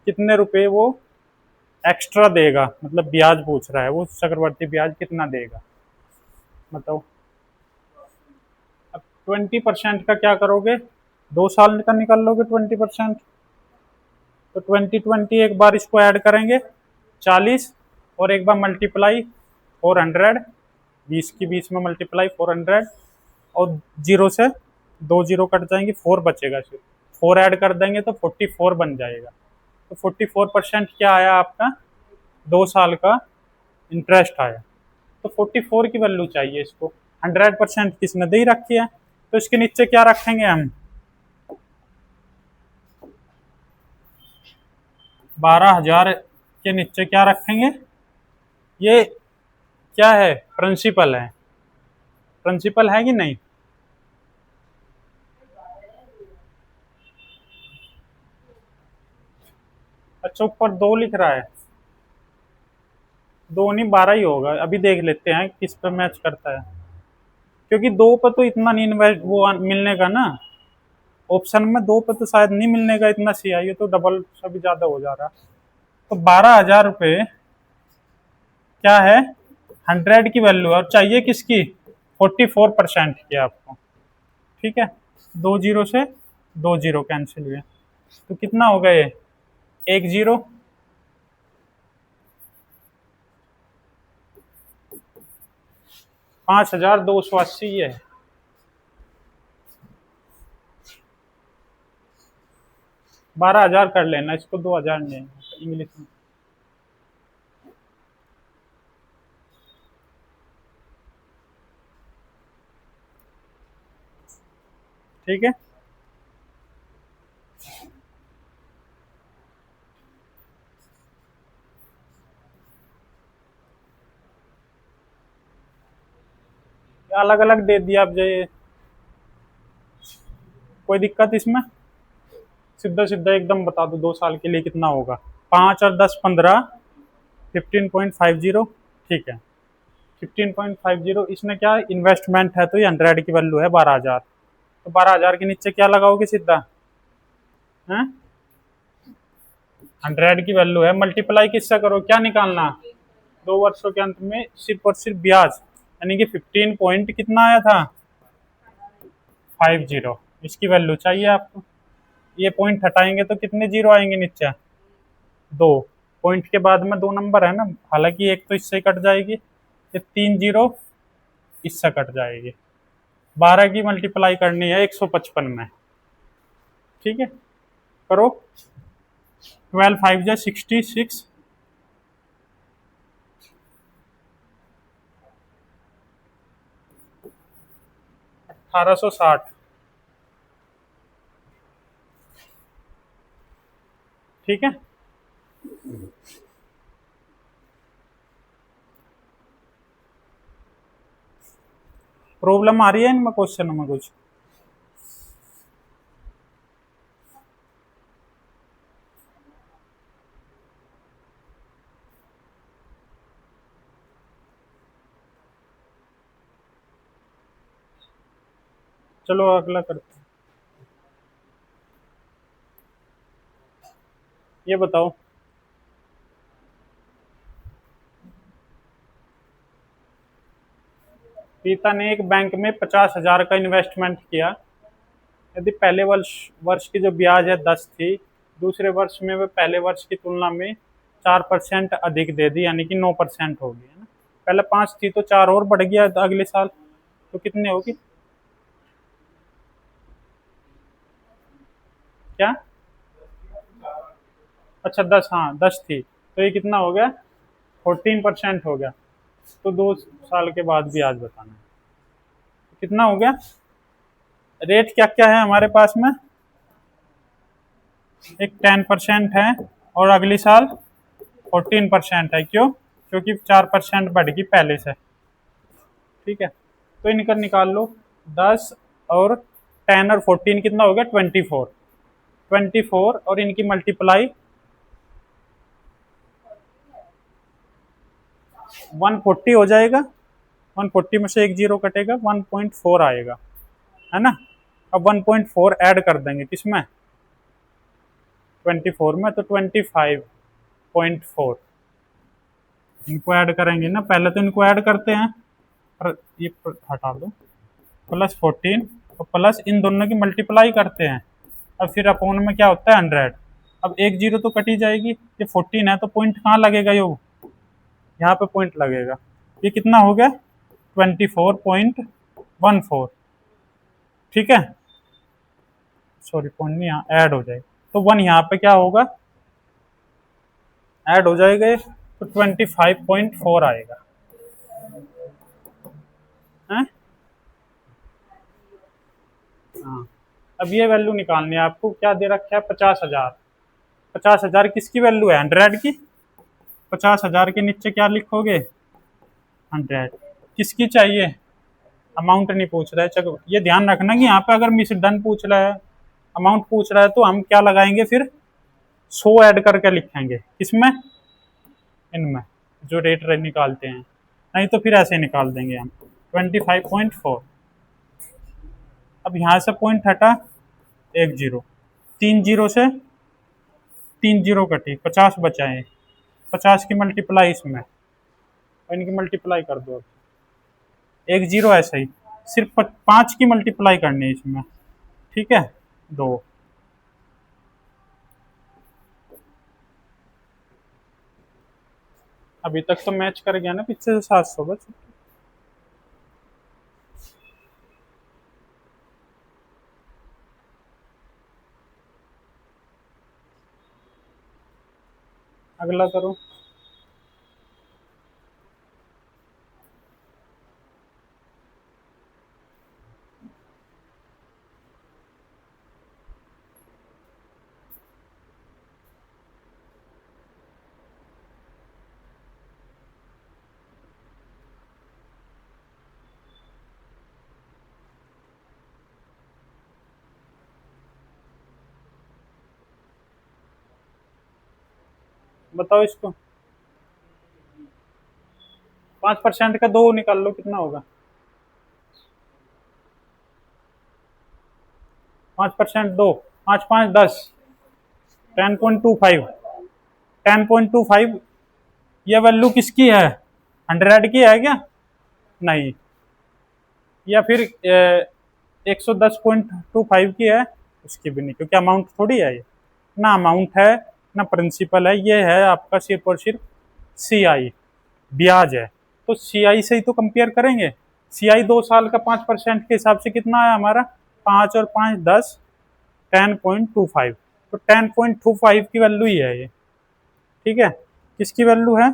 कितने रुपए वो एक्स्ट्रा देगा? मतलब ब्याज पूछ रहा है वो, चक्रवर्ती ब्याज कितना देगा? बताओ। अब 20% का क्या करोगे? 2 साल का निकाल लोगे 20%। तो 20 20 एक बार इसको ऐड करेंगे 40, और एक बार मल्टीप्लाई 400। 20 की 20 में मल्टीप्लाई 400, और जीरो से 2 जीरो कट जाएंगे, 4 बचेगा सिर्फ। 4 ऐड कर देंगे तो 44 बन जाएगा। तो 44% क्या आया आपका? 2 साल का इंटरेस्ट आया। तो 44 की वैल्यू चाहिए इसको। 100% किसने दे ही रखी है, तो इसके नीचे क्या रखेंगे हम? 12,000 के नीचे क्या रखेंगे? ये क्या है? प्रिंसिपल है। प्रिंसिपल है कि नहीं? अच्छा, ऊपर 2 लिख रहा है। 2 नहीं, 12 ही होगा। अभी देख लेते हैं किस पे मैच करता है, क्योंकि 2 पे तो इतना नहीं इन्वेस्ट वो मिलने का ना। ऑप्शन में 2 पे तो शायद नहीं मिलने का इतना CI, ये तो डबल से भी ज्यादा हो जा रहा। तो 12,000 रुपये क्या है? 100 की वैल्यू है, और चाहिए किसकी? 44% की आपको। ठीक है, 2 जीरो से 2 जीरो कैंसिल हुए, तो कितना हो गया ये? 1 जीरो। 5,280 ये है। 12,000 कर लेना इसको, 2,000 नहीं इंग्लिश में। ठीक है, अलग अलग दे दिया अब ये, कोई दिक्कत इसमें? सीधा सीधा एकदम बता दो 2 साल के लिए कितना होगा। 5 और 10 15, 15.50। ठीक है, 15.50। इसमें क्या इन्वेस्टमेंट है, तो ये 100 की वैल्यू है 12,000। तो 12,000 के नीचे क्या लगाओगे सीधा? है 100 की वैल्यू है, मल्टीप्लाई किससे करो? क्या निकालना? 2 वर्षों के अंत में सिर्फ और सिर्फ ब्याज, यानी कि 15 पॉइंट कितना आया था? 50। इसकी वैल्यू चाहिए आपको। ये पॉइंट हटाएंगे तो कितने जीरो आएंगे नीचे? 2। पॉइंट के बाद में 2 नंबर है ना, हालांकि एक तो इससे कट जाएगी, ये 3 जीरो इससे कट जाएगी। 12 की मल्टीप्लाई करनी है 155 में। ठीक है, करो। 12 5 जा 66, 1860। ठीक है, प्रॉब्लम आ रही है इनमें क्वेश्चन में कुछ? चलो अगला करते हैं। ये बताओ, पिता ने एक बैंक में 50,000 का इन्वेस्टमेंट किया। यदि पहले वर्ष वर्ष की जो ब्याज है 10 थी, दूसरे वर्ष में वह पहले वर्ष की तुलना में 4% अधिक दे दी, यानी कि 9% होगी, है ना। पहले 5 थी तो 4 और बढ़ गया अगले साल, तो कितने होगी? क्या? अच्छा 10, हाँ 10 थी, तो ये कितना हो गया? 14% हो गया। तो 2 साल के बाद ब्याज बताना है, कितना हो गया? रेट क्या क्या है हमारे पास में? एक 10% है, और अगली साल 14% है। क्यों? क्योंकि 4% बढ़ गई पहले से। ठीक है, तो इनका निकाल लो। 10 और 10 और 14 कितना हो गया? 24। 24 और इनकी मल्टीप्लाई 140 हो जाएगा। 140 में से एक जीरो कटेगा, 1.4 आएगा, है ना। अब 1.4 ऐड कर देंगे किसमें? 24 में, तो 25.4। इनको ऐड करेंगे ना, पहले तो इनको ऐड करते हैं, और ये हटा दो, +14, और प्लस इन दोनों की मल्टीप्लाई करते हैं। अब फिर अपोन में क्या होता है? 100। अब एक जीरो तो कटी जाएगी, ये 14 है, तो पॉइंट कहाँ लगेगा? यो यहाँ पे पॉइंट लगेगा। ये कितना हो गया? 24.14। ठीक है, सॉरी पॉइंट नहीं, यहाँ ऐड हो जाएगा, तो 1 यहाँ पे क्या होगा? ऐड हो जाएगा ये, तो 25.4 आएगा, है। हाँ, अब ये वैल्यू निकालनी है आपको। क्या दे रखा है? 50,000। 50,000 किसकी वैल्यू है? 100 की। 50,000 के नीचे क्या लिखोगे? 100। किसकी चाहिए? अमाउंट नहीं पूछ रहा है। चलो ये ध्यान रखना कि यहाँ पे अगर मिस डन पूछ रहा है, अमाउंट पूछ रहा है, तो हम क्या लगाएंगे फिर? 100 ऐड करके लिखेंगे। किसमें? इनमें, जो रेट निकालते हैं। नहीं तो फिर ऐसे निकाल देंगे हम 25.4। अब यहाँ से पॉइंट हटा, एक जीरो, 3 जीरो से 3 जीरो कटी, 50 बचा है। 50 की मल्टीप्लाई इसमें, और इनकी मल्टीप्लाई कर दो। एक जीरो ऐसा ही, सिर्फ 5 की मल्टीप्लाई करनी है इसमें। ठीक है, 2। अभी तक तो मैच कर गया ना पीछे से 700 बस। अगला करो। बताओ इसको। 5% का 2 निकाल लो, कितना होगा? 5% 2, 5 5 10, 10.25। 10.25, ये वैल्यू किसकी है? 100 की है क्या? नहीं। या फिर 110.25 की है? उसकी भी नहीं, क्योंकि अमाउंट थोड़ी है ये। ना अमाउंट है, ना प्रिंसिपल है, ये है आपका सिर्फ और सिर्फ सी आई, ब्याज है। तो सी आई से ही तो कंपेयर करेंगे। सी आई 2 साल का 5% के हिसाब से कितना है हमारा? 5 और 5 10, 10.25। तो 10.25 की वैल्यू ही है ये। ठीक है, किसकी वैल्यू है?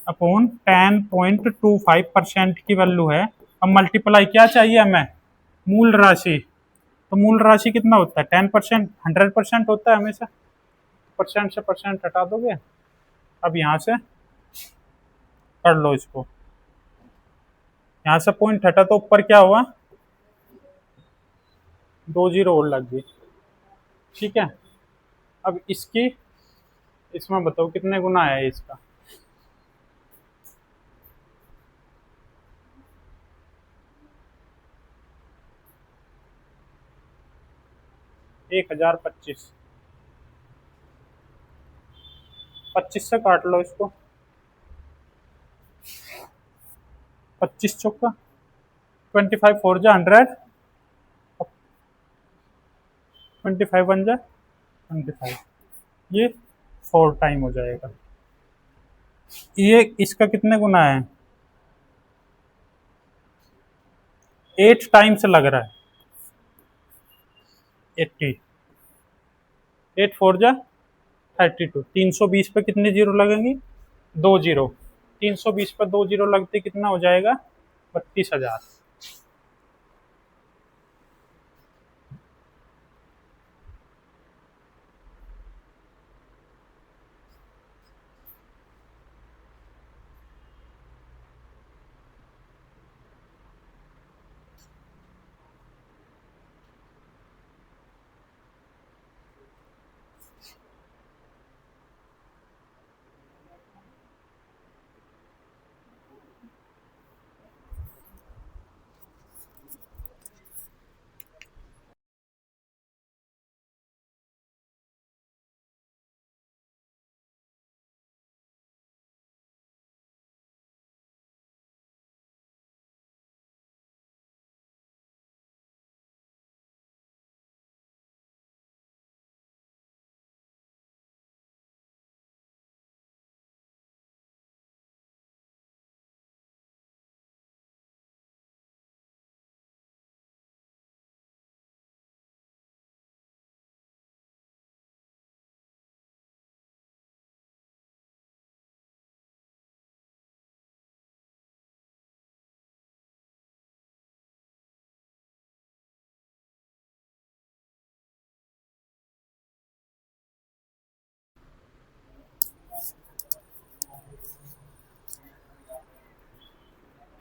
अपॉन 10.25% की वैल्यू है। अब मल्टीप्लाई क्या चाहिए हमें? मूल राशि। तो मूल राशि कितना होता है? 10%। 100% होता है हमेशा। परसेंट से परसेंट हटा दोगे। अब यहाँ से कर लो इसको। यहाँ से पॉइंट हटा तो ऊपर क्या हुआ? 2 जीरो और लग गई। ठीक है, अब इसकी, इसमें बताओ कितने गुना है इसका? 1025। 25 से काट लो इसको। 25 चौका 25 4 जा 100, 25 1 जा 25। ये 4 टाइम हो जाएगा। ये इसका कितने गुना है? 8 टाइम से लग रहा है। 80, 8 4 जा 32। 320 पे कितने जीरो लगेंगे? 2 जीरो। 320 पर 2 जीरो लगते कितना हो जाएगा? 32,000।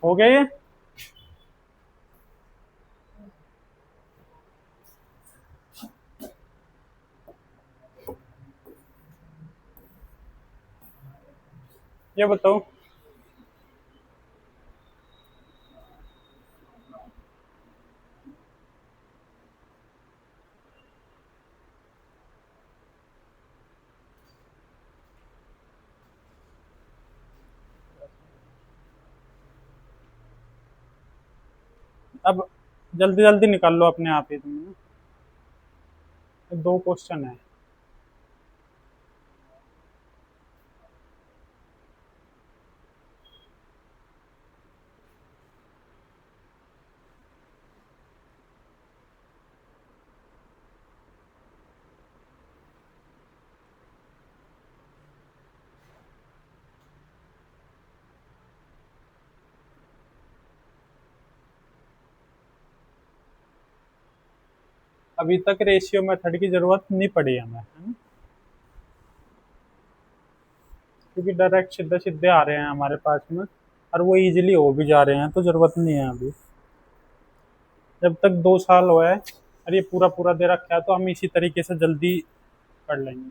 हो गया ये? ये बताओ। अब जल्दी जल्दी निकाल लो अपने आप ही तुम ना। ये दो क्वेश्चन है। अभी तक रेशियो मेथड की जरूरत नहीं पड़ी हमें, है ना? क्योंकि डायरेक्ट सीधे सीधे आ रहे हैं हमारे पास में, और वो इजीली हो भी जा रहे हैं, तो जरूरत नहीं है अभी। जब तक 2 साल हुआ है और ये पूरा पूरा दे रखा है, तो हम इसी तरीके से जल्दी कर लेंगे।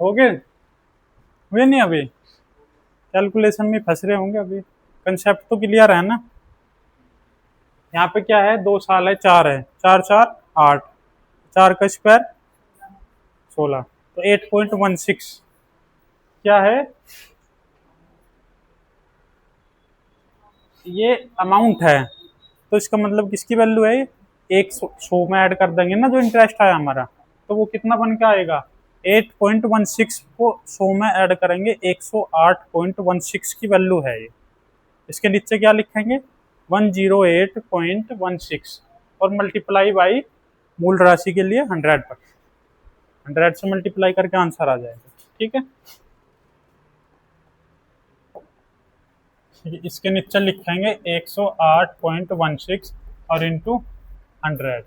हो गए? हुए नहीं अभी? कैलकुलेशन में फंस रहे होंगे अभी। कंसेप्ट तो क्लियर है ना? यहाँ पे क्या है, 2 साल है, चार है, चार चार 8, चार का स्क्वायर 16, तो 8.16 क्या है? ये अमाउंट है। तो इसका मतलब किसकी वैल्यू है ये? 100 में ऐड कर देंगे ना जो इंटरेस्ट आया हमारा, तो वो कितना बन के आएगा? 8.16 को 100 में ऐड करेंगे, 108.16 की वैल्यू है ये। इसके नीचे क्या लिखेंगे? 108.16 और मल्टीप्लाई बाई मूल राशि के लिए 100 पर, 100 से मल्टीप्लाई करके आंसर आ जाएगा। ठीक है, इसके नीचे लिखेंगे 108.16 और इंटू 100।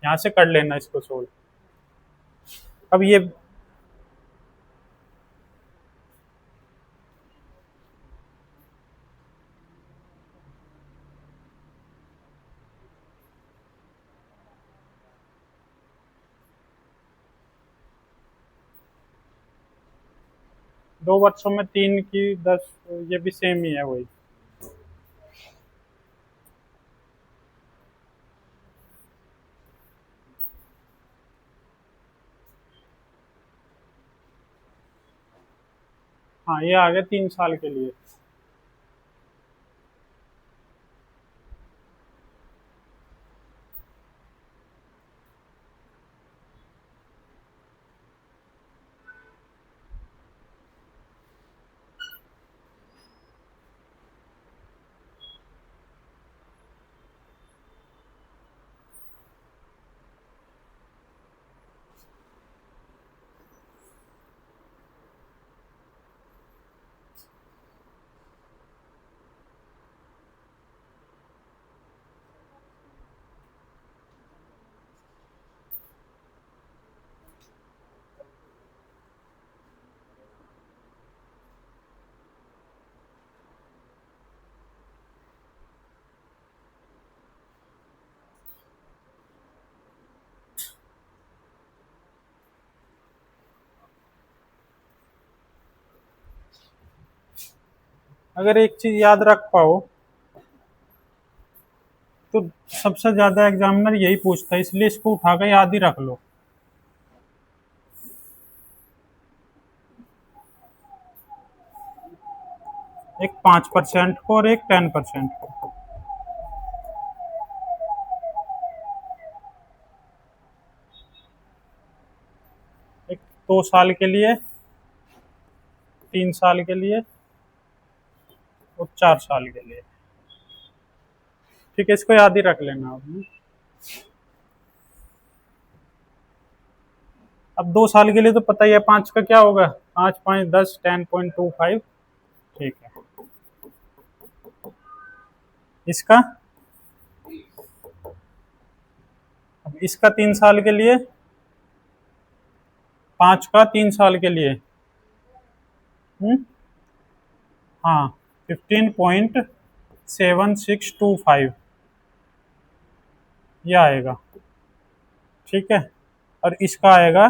यहाँ से कर लेना इसको सोल्व। अब ये 2 वर्षों में 3 की 10, ये भी सेम ही है वही। हाँ ये आ गया 3 साल के लिए। अगर एक चीज याद रख पाओ तो सबसे ज्यादा एग्जामिनर यही पूछता है, इसलिए इसको उठा कर याद ही रख लो। एक 5% को और एक 10% को। एक 2 साल के लिए, 3 साल के लिए और 4 साल के लिए। ठीक है, इसको याद ही रख लेना आपने। अब 2 साल के लिए तो पता ही है 5 का क्या होगा, 5 5 10, 10.25। ठीक है, इसका, अब इसका 3 साल के लिए, 5 का 3 साल के लिए, हाँ 15.7625 ये आएगा। ठीक है, और इसका आएगा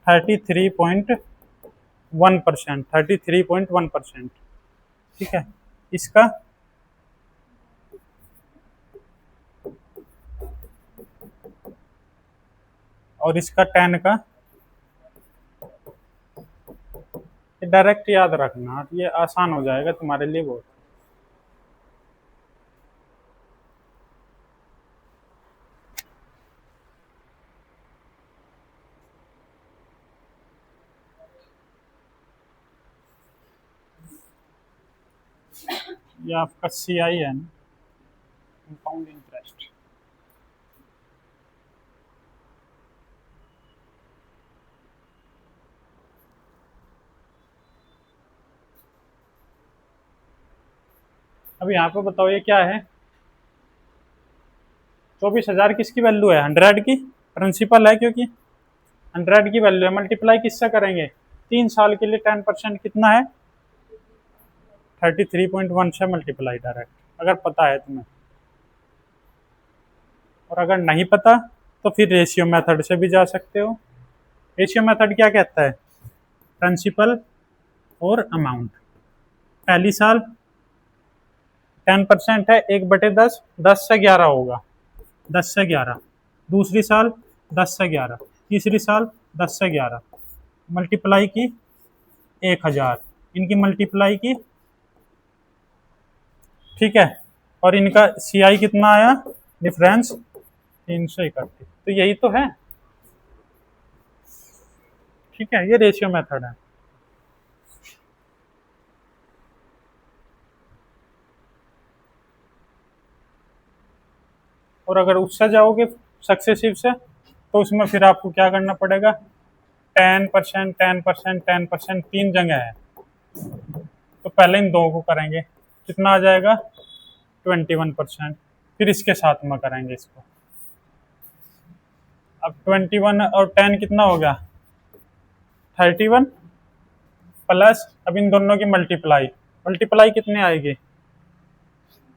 33.1%, 33.1%। ठीक है, इसका, और इसका 10 का। डायरेक्ट याद रखना, ये आसान हो जाएगा तुम्हारे लिए बहुत। ये आपका CI है ना, कंपाउंड इंटरेस्ट। अब यहाँ पे बताओ ये क्या है। 24,000 किसकी वैल्यू है, 100 की प्रिंसिपल है, क्योंकि 100 की वैल्यू है। मल्टीप्लाई किससे करेंगे, 3 साल के लिए 10% कितना है, 33.1 से मल्टीप्लाई डायरेक्ट, अगर पता है तुम्हें। और अगर नहीं पता तो फिर रेशियो मेथड से भी जा सकते हो। रेशियो मेथड क्या कहता है, प्रिंसिपल और अमाउंट। पहली साल 10% है, 1/10, 10 से 11 होगा, 10 से 11। दूसरी साल 10 से 11, तीसरी साल 10 से 11, मल्टीप्लाई की 1000, इनकी मल्टीप्लाई की। ठीक है, और इनका CI कितना आया, डिफरेंस 331। तो यही तो है। ठीक है, ये रेशियो मेथड है। और अगर उससे जाओगे सक्सेसिव से, तो उसमें फिर आपको क्या करना पड़ेगा, 10%, 10%, 10%, 3 जगह है। तो पहले इन दो को करेंगे, कितना आ जाएगा, 21%। फिर इसके साथ में करेंगे इसको। अब 21 और 10 कितना हो गया, 31 प्लस, अब इन दोनों की मल्टीप्लाई, मल्टीप्लाई कितनी आएगी,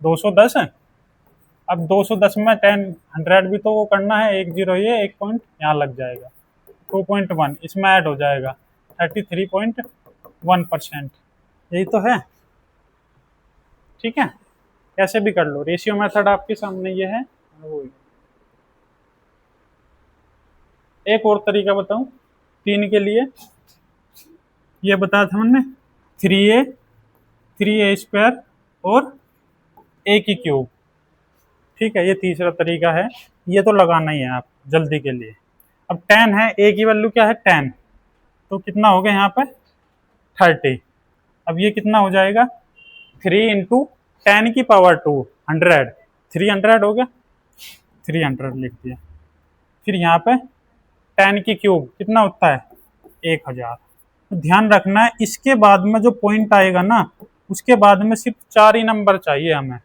210 है। अब 210 में 10, 100 भी तो वो करना है, एक जीरो ये, एक पॉइंट यहाँ लग जाएगा, 2.1 इसमें ऐड हो जाएगा, 33.1। 1%, यही तो है। ठीक है, कैसे भी कर लो, रेशियो मेथड आपके सामने ये है। वो एक और तरीका बताऊं 3 के लिए, ये बताया था हमने 3a, 3a² और a की क्यूब। ठीक है, ये तीसरा तरीका है, ये तो लगाना ही है आप जल्दी के लिए। अब 10 है, a की वैल्यू क्या है 10, तो कितना हो गया यहाँ पे 30। अब ये कितना हो जाएगा 3 × 10⁻², 100, 300 हो गया, 300 लिख दिया। फिर यहाँ पे 10 की क्यूब कितना होता है 1000। तो ध्यान रखना है इसके बाद में जो पॉइंट आएगा ना, उसके बाद में सिर्फ 4 ही नंबर चाहिए हमें,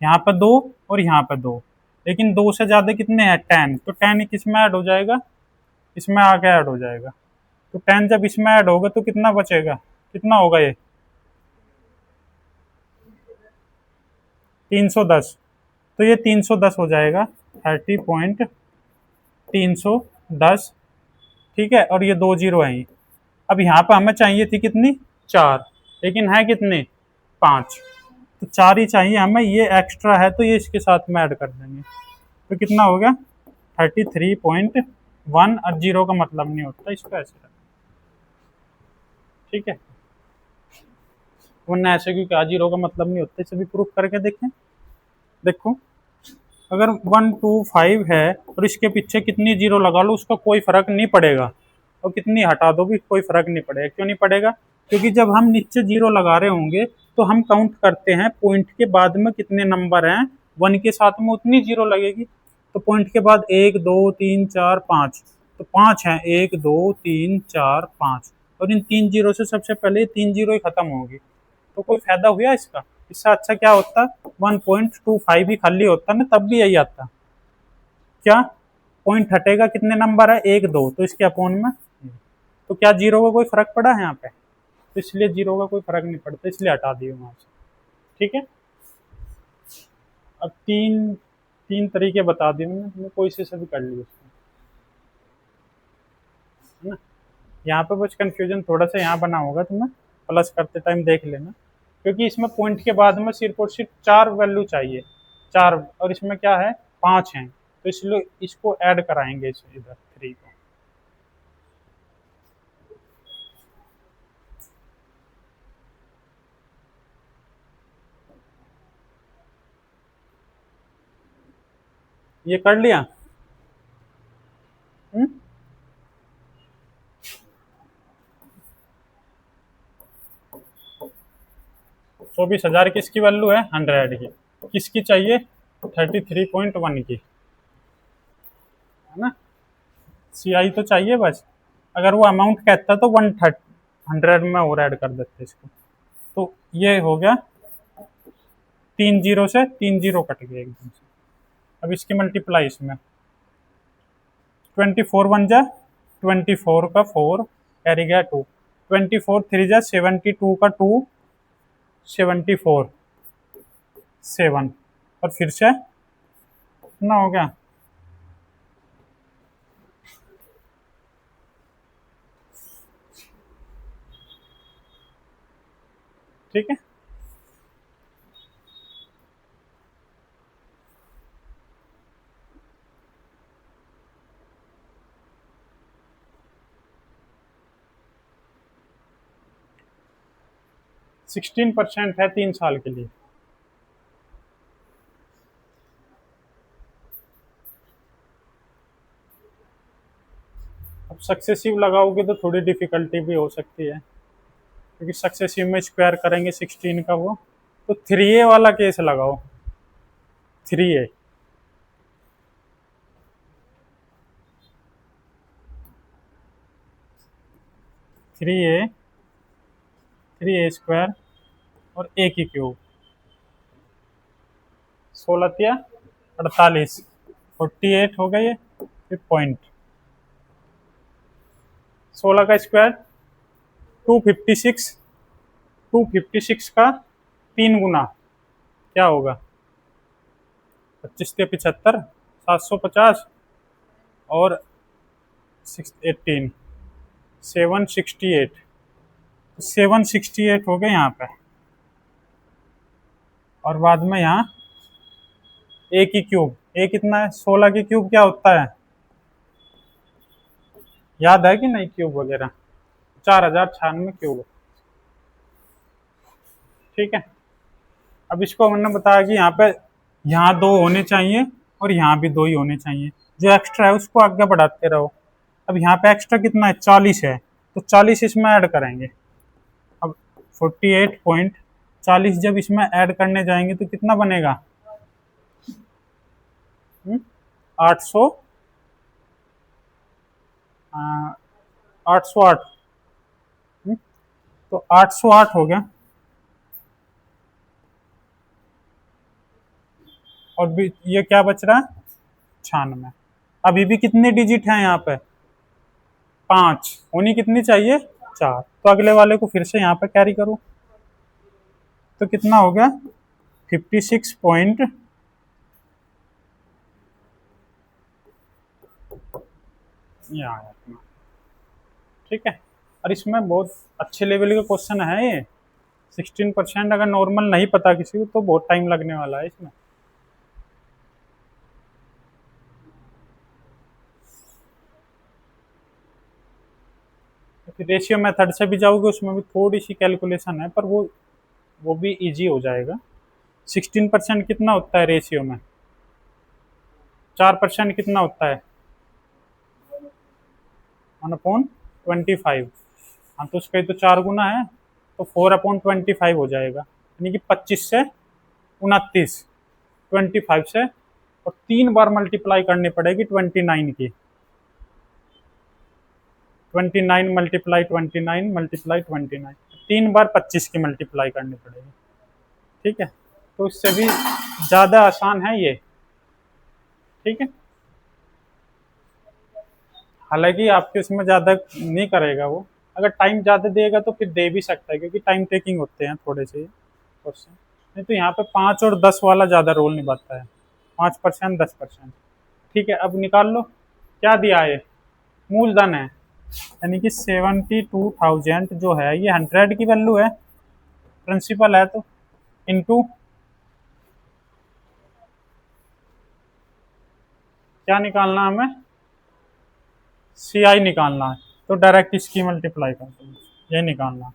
यहाँ पे 2 और यहाँ पे 2, लेकिन 2 से ज्यादा कितने हैं 10, तो 10 किस में ऐड हो जाएगा, इसमें आके ऐड हो जाएगा। तो 10 जब इसमें ऐड होगा तो कितना बचेगा, कितना होगा ये 310, तो ये 310 हो जाएगा 30.310। ठीक है, और ये 2 जीरो है। अब यहाँ पे हमें चाहिए थी कितनी 4, लेकिन है कितने 5, तो 4 ही चाहिए हमें, ये एक्स्ट्रा है तो ये इसके साथ में ऐड कर देंगे। तो कितना हो गया 33.1, और जीरो का मतलब नहीं होता इसको ऐसे। ठीक है, वरना ऐसे क्योंकि जीरो का मतलब नहीं होता, इसे भी प्रूफ करके देखें। देखो अगर 125 है और इसके पीछे कितनी जीरो लगा लो उसका कोई फर्क नहीं पड़ेगा, और कितनी हटा दो भी कोई फर्क नहीं पड़ेगा। क्यों नहीं पड़ेगा, क्योंकि जब हम नीचे जीरो लगा रहे होंगे तो हम काउंट करते हैं पॉइंट के बाद में कितने नंबर हैं, 1 के साथ में उतनी जीरो लगेगी। तो पॉइंट के बाद 1 2 3 4 5, तो 5 है, 1 2 3 4 5, और इन 3 जीरो से सबसे पहले 3 जीरो ही खत्म होगी। तो कोई फायदा हुआ इसका, इससे अच्छा क्या होता 1.25 ही खाली होता ना, तब भी यही आता। क्या पॉइंट हटेगा, कितने नंबर है 1 2, तो इसके अपोन में, तो क्या जीरो का कोई फर्क पड़ा है यहाँ पे, तो इसलिए जीरो का कोई फर्क नहीं पड़ता, इसलिए हटा दिए वहां से। ठीक है, अब तीन तीन तरीके बता दिए मैंने तुम्हें, कोई से भी कर लियो उसको, है ना। यहाँ पे कुछ कंफ्यूजन थोड़ा सा यहाँ बना होगा तुम्हें, प्लस करते टाइम देख लेना, क्योंकि इसमें पॉइंट के बाद में सिर्फ और सिर्फ 4 वैल्यू चाहिए, 4, और इसमें क्या है 5 है, तो इसलिए इसको ऐड कराएंगे इस इधर 3 को। ये कर लिया। 24,000 किसकी वैल्यू है 100 की, किसकी चाहिए 33.1 की, है ना। CI तो चाहिए बस, अगर वो अमाउंट कहता तो 100 में और ऐड कर देते इसको। तो ये हो गया 3 जीरो से 3 जीरो कट गए एकदम से। अब इसकी मल्टीप्लाई इसमें 24 1 जा 24 का 4 कैरी गया 2, 24 3 जा 72 का 2, 74 7, और फिर से कितना हो गया ठीक है। सिक्सटीन % है 3 साल के लिए। अब सक्सेसिव लगाओगे तो थोड़ी डिफिकल्टी भी हो सकती है, क्योंकि सक्सेसिव में स्क्वायर करेंगे 16 का वो, तो 3A वाला केस लगाओ, 3A, थ्री ए 3A² और A की क्यूब, 16 या 48, 48 हो गया ये, फिर पॉइंट 16 का स्क्वायर 256, 256 का 3 गुना क्या होगा 25 के 75, 750, और 18 768, 768 हो गए यहाँ पे, और बाद में यहाँ ए की क्यूब, ए कितना है 16 की क्यूब क्या होता है, याद है कि नहीं क्यूब वगैरह, 4096 क्यूब। ठीक है, अब इसको हमने बताया कि यहाँ पे यहाँ दो होने चाहिए और यहाँ भी दो ही होने चाहिए, जो एक्स्ट्रा है उसको आगे बढ़ाते रहो। अब यहाँ पे एक्स्ट्रा कितना है 40 है, तो 40 इसमें ऐड करेंगे। अब 48.40 जब इसमें ऐड करने जाएंगे तो कितना बनेगा 800 808, तो 808 हो गया। और भी ये क्या बच रहा है 96। अभी भी कितने डिजिट हैं यहाँ पे 5, होनी कितनी चाहिए 4, तो अगले वाले को फिर से यहाँ पे कैरी करूँ तो कितना हो गया 56 पॉइंट, ठीक है। और इसमें बहुत अच्छे लेवल का क्वेश्चन है ये, 16%। अगर नॉर्मल नहीं पता किसी को तो बहुत टाइम लगने वाला है इसमें। रेशियो मेथड से भी जाओगे उसमें भी थोड़ी सी कैलकुलेशन है, पर वो भी इजी हो जाएगा। 16% कितना होता है रेशियो में, 4% कितना होता है 1/25। हाँ तो उसका तो 4 गुना है, तो 4/25 हो जाएगा, यानी कि 25 से 29, 25 से, और 3 बार मल्टीप्लाई करनी पड़ेगी 29 की, 29 मल्टीप्लाई 29 मल्टीप्लाई 29, 3 बार 25 की मल्टीप्लाई करनी पड़ेगी। ठीक है, तो इससे भी ज़्यादा आसान है ये। ठीक है, हालांकि आपके इसमें ज़्यादा नहीं करेगा वो, अगर टाइम ज़्यादा देगा तो फिर दे भी सकता है, क्योंकि टाइम टेकिंग होते हैं थोड़े से क्वेश्चन। नहीं तो यहाँ पे 5 और 10 वाला ज़्यादा रोल निभाता है, 5% 10%। ठीक है, अब निकाल लो क्या दिया है, मूलधन है, यानी कि 72,000 जो है ये 100 की वैल्यू है, प्रिंसिपल है, तो इनटू क्या निकालना हमें, सी आई निकालना है, तो डायरेक्ट इसकी मल्टीप्लाई कर दो, ये निकालना।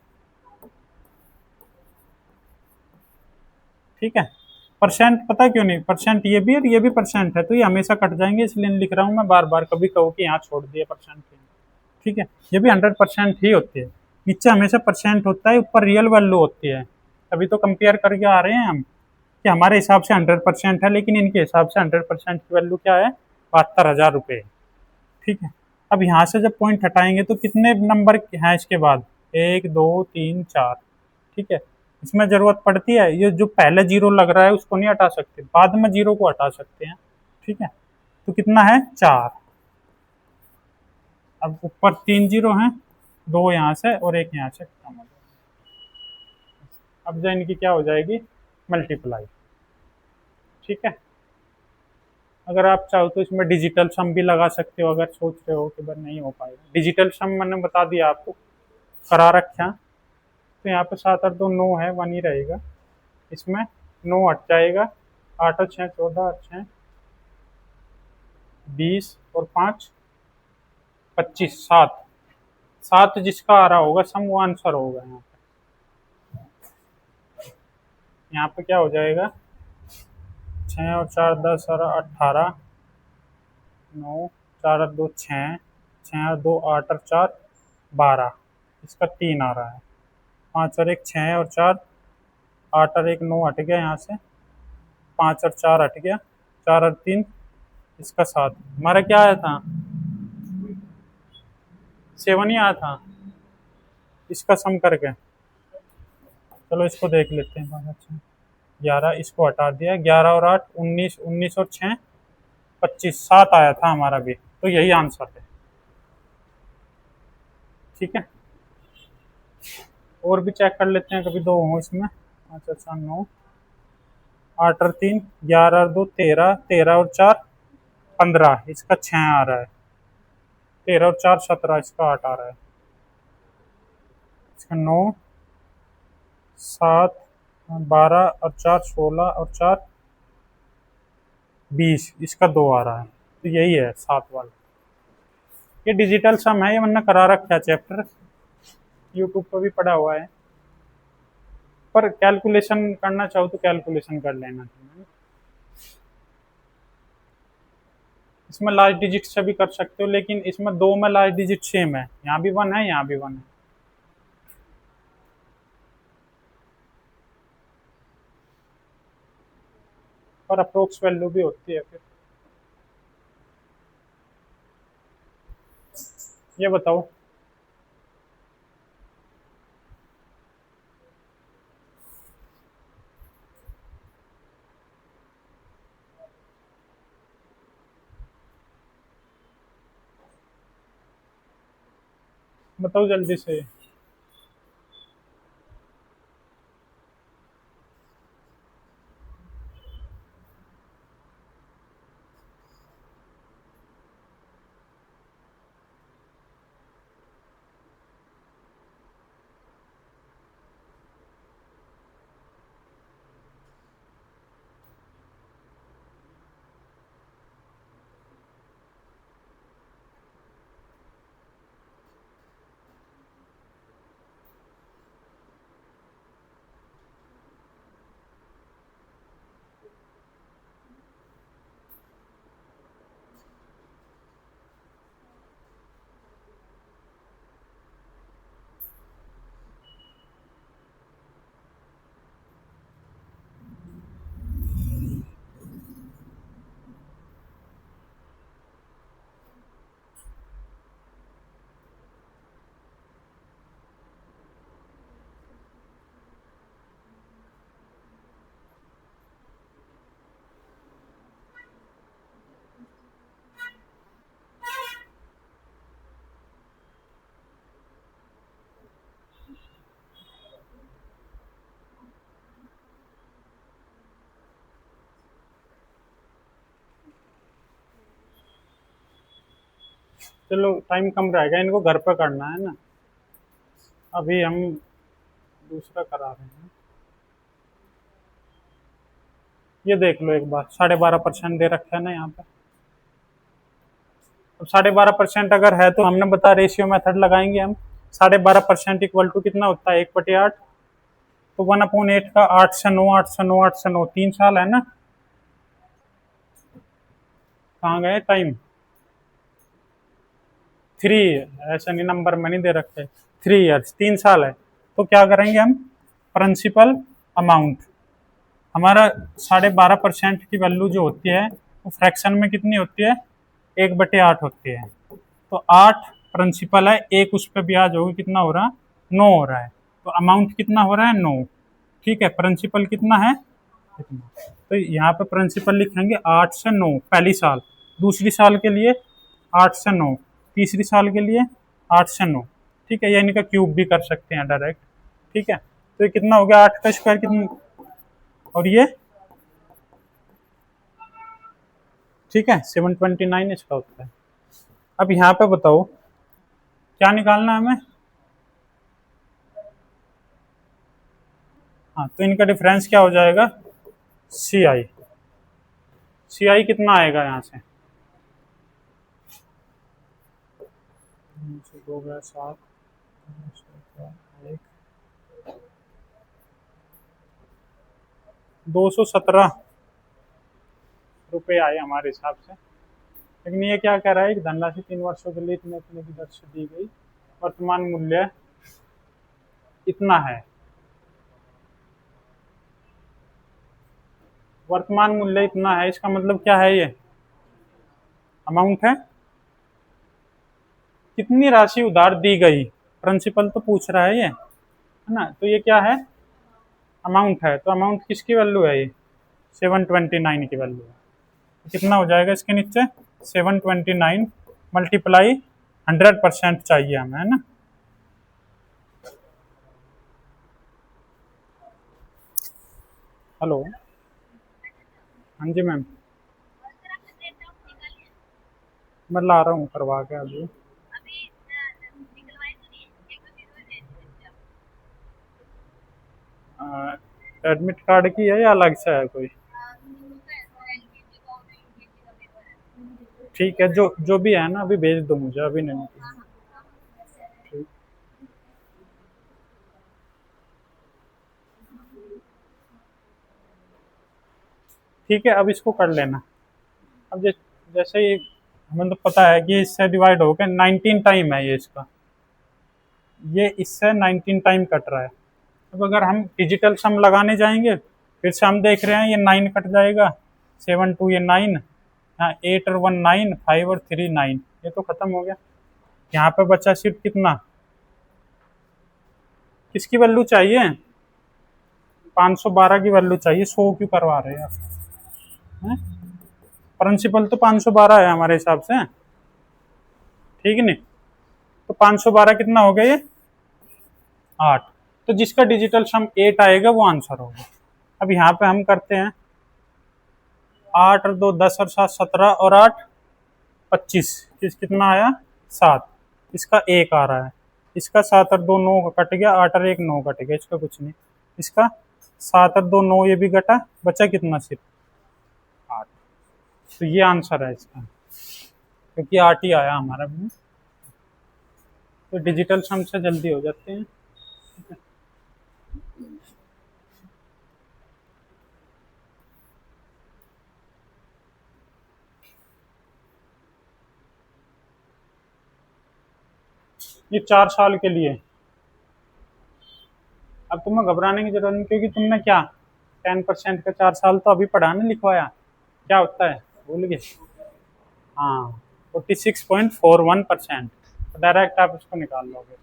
ठीक है, परसेंट पता क्यों नहीं, परसेंट ये भी और ये भी परसेंट है, तो ये हमेशा कट जाएंगे, इसलिए लिख रहा हूँ मैं बार बार, कभी कहो कि यहाँ छोड़ दिए परसेंट। ठीक है, ये भी 100% ही होती है, नीचे हमेशा परसेंट होता है, ऊपर रियल वैल्यू होती है। अभी तो कंपेयर करके आ रहे हैं हम कि हमारे हिसाब से 100% है, लेकिन इनके हिसाब से 100% की वैल्यू क्या है 72,000 रुपये। ठीक है, अब यहाँ से जब पॉइंट हटाएंगे तो कितने नंबर हैं इसके बाद, 1 2 3 4। ठीक है, इसमें जरूरत पड़ती है, ये जो पहले जीरो लग रहा है उसको नहीं हटा सकते, बाद में जीरो को हटा सकते हैं। ठीक है, तो कितना है 4, अब ऊपर 3 जीरो हैं, 2 यहाँ से और 1 यहाँ से खत्म हो जाएगा। अब जो इनकी क्या हो जाएगी मल्टीप्लाई। ठीक है, अगर आप चाहो तो इसमें डिजिटल सम भी लगा सकते हो, अगर सोच रहे हो कि बस नहीं हो पाएगा। डिजिटल सम मैंने बता दिया आपको, करा रखा, तो यहाँ पे 7 और 2 9 है, 1 ही रहेगा, इसमें 9 हट जाएगा, 8 और 6 14 और 6 20 और 5 25, 7, 7 जिसका आ रहा होगा सम वो आंसर होगा। यहाँ पे क्या हो जाएगा 6 और 4 10 और 18, 9 4 और 2 6, 6 और 2 8 और 4 12, इसका 3 आ रहा है, 5 और 1 6 और 4 8 और 1 9 हट गया यहाँ से, 5 और 4 हट गया, 4 और 3 इसका 7, हमारा क्या आया था 7 ही आया था इसका सम करके। चलो इसको देख लेते हैं, 5 अच्छा 11, इसको हटा दिया, 11 और 8 19, 19 और 6 25, 7 आया था हमारा भी, तो यही आंसर है। ठीक है, और भी चेक कर लेते हैं, कभी 2 हो इसमें, 5 अच्छा 9, 8 और 3 11 और 2 13, 13 और 4 15, इसका 6 आ रहा है, 13 और 4 17, इसका 8 आ रहा है। इसका 9, 7, 12 और 4 16 और 4 20, इसका 2 आ रहा है, तो यही है 7 वाला। ये डिजिटल सम है, ये मैंने करा रखा है चैप्टर, यूट्यूब पर भी पढ़ा हुआ है, पर कैलकुलेशन करना चाहो तो कैलकुलेशन कर लेना चाहिए। इसमें लास्ट डिजिट से भी कर सकते हो, लेकिन इसमें 2 में लास्ट डिजिट सेम है, यहाँ भी 1 है, यहाँ भी 1 है। पर अप्रोक्स वैल्यू भी होती है फिर। ये बताओ। बताओ जल्दी से। चलो टाइम कम रहेगा, इनको घर पर करना है ना, अभी हम दूसरा करा रहे हैं। ये देख लो एक बार, 12.5% दे रखा है ना यहाँ पे। अब 12.5% अगर है तो हमने बता रेशियो मेथड लगाएंगे हम। 12.5% इक्वल टू कितना होता है, 1/8। तो 1/8 का 8 से 9, 8 से 9, 8 से 9, 3 साल है ना। कहाँ गए टाइम? 3, ऐसा नहीं, नंबर में नहीं दे रखे, 3 ईयर्स, 3 साल है। तो क्या करेंगे हम, प्रिंसिपल अमाउंट, हमारा 12.5% की वैल्यू जो होती है वो फ्रैक्शन में कितनी होती है, 1/8 होती है। तो 8 प्रिंसिपल है, एक उस पर ब्याज होगी, कितना हो रहा है, 9 हो रहा है। तो अमाउंट कितना हो रहा है, 9। ठीक है, प्रिंसिपल कितना है, इतना। तो यहाँ पे प्रिंसिपल लिखेंगे 8 से 9 पहली साल, दूसरी साल के लिए 8 से 9, तीसरी साल के लिए 8 से 9। ठीक है, या इनका क्यूब भी कर सकते हैं डायरेक्ट। ठीक है, तो ये कितना हो गया, 8 का स्क्वायर कितना, और ये ठीक है 729 इसका होता है। अब यहाँ पे बताओ क्या निकालना है हमें। हाँ, तो इनका डिफरेंस क्या हो जाएगा, सी आई। सी आई कितना आएगा यहाँ से, 2 गया 7, 217 रुपये आए हमारे हिसाब से। लेकिन ये क्या कह रहा है कि धनराशि 3 वर्षों के लिए इतने इतने की दर से दी गई, वर्तमान मूल्य इतना है। वर्तमान मूल्य इतना है, इसका मतलब क्या है, ये अमाउंट है, कितनी राशि उधार दी गई, प्रिंसिपल तो पूछ रहा है ये, है ना। तो ये क्या है, अमाउंट है। तो अमाउंट किसकी वैल्यू है, ये 729 की वैल्यू है। तो कितना हो जाएगा इसके नीचे, 729 मल्टीप्लाई 100% चाहिए हमें, है ना। हेलो, हाँ जी मैम, मैं ला रहा हूँ करवा के अभी। एडमिट कार्ड की है या अलग से है कोई? ठीक है, जो जो भी है ना अभी भेज दो मुझे, अभी नहीं। ठीक। ठीक है, अब इसको कर लेना। अब जैसे ये हमें तो पता है कि इससे डिवाइड हो गया 19 टाइम है ये इसका, ये इससे 19 टाइम कट रहा है। अब अगर हम डिजिटल सम लगाने जाएंगे, फिर से हम देख रहे हैं ये 9 कट जाएगा, 7 2 ये 9, यहाँ 8 और 1 9, 5 और 3 9, ये तो खत्म हो गया। यहाँ पे बचा सिर्फ कितना, किसकी वैल्यू चाहिए? 512 की वैल्यू चाहिए, 100 क्यों करवा रहे हैं आप? प्रिंसिपल तो 512 है हमारे हिसाब से, ठीक है नहीं? तो 512 कितना हो गया ये? 8। तो जिसका डिजिटल सम 8 आएगा वो आंसर होगा। अब यहाँ पे हम करते हैं 8 और 2 10 और 7 17 और 8 25, कितना आया? 7। इसका 1 आ रहा है, इसका 7 और 2 9 कट गया, 8 और 1 9 कट गया, इसका कुछ नहीं। इसका 7 और 2 9, ये भी कटा, बचा कितना सिर्फ 8। तो ये आंसर है इसका, क्योंकि 8 ही आया हमारा भी। तो डिजिटल सम से जल्दी हो जाते हैं। ये 4 साल के लिए। अब तुम्हें घबराने की जरूरत नहीं, क्योंकि तुमने क्या 10% का 4 साल तो अभी पढ़ा ना, लिखवाया क्या होता है, भूल गए? हाँ, 46.41%। तो डायरेक्ट आप इसको निकाल लोगे।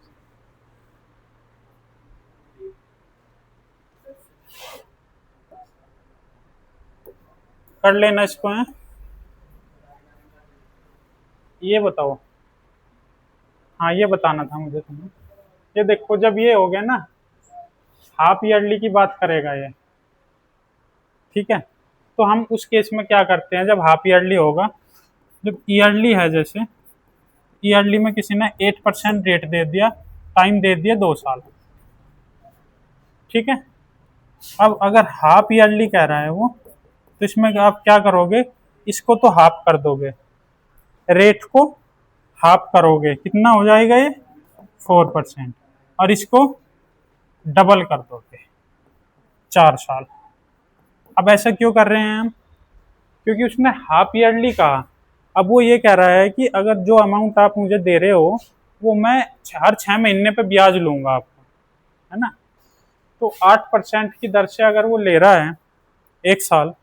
कर लेना इसको है। ये बताओ, हाँ ये बताना था मुझे तुम्हें। ये देखो, जब ये हो गया ना, हाफ ईयरली की बात करेगा ये, ठीक है? तो हम उस केस में क्या करते हैं, जब हाफ ईयरली होगा, जब ईयरली है, जैसे ईयरली में किसी ने 8% रेट दे दिया, टाइम दे दिया 2 साल, ठीक है? अब अगर हाफ ईयरली कह रहा है वो, तो इसमें आप क्या करोगे, इसको तो हाफ कर दोगे, रेट को हाफ करोगे, कितना हो जाएगा ये? 4%। और इसको डबल कर दोगे, 4 साल। अब ऐसा क्यों कर रहे हैं हम? क्योंकि उसने हाफ ईयरली कहा। अब वो ये कह रहा है कि अगर जो अमाउंट आप मुझे दे रहे हो, वो मैं हर 6 महीने पे ब्याज लूंगा आपको, है ना? तो 8% की दर से अगर वो ले रहा है 1 साल,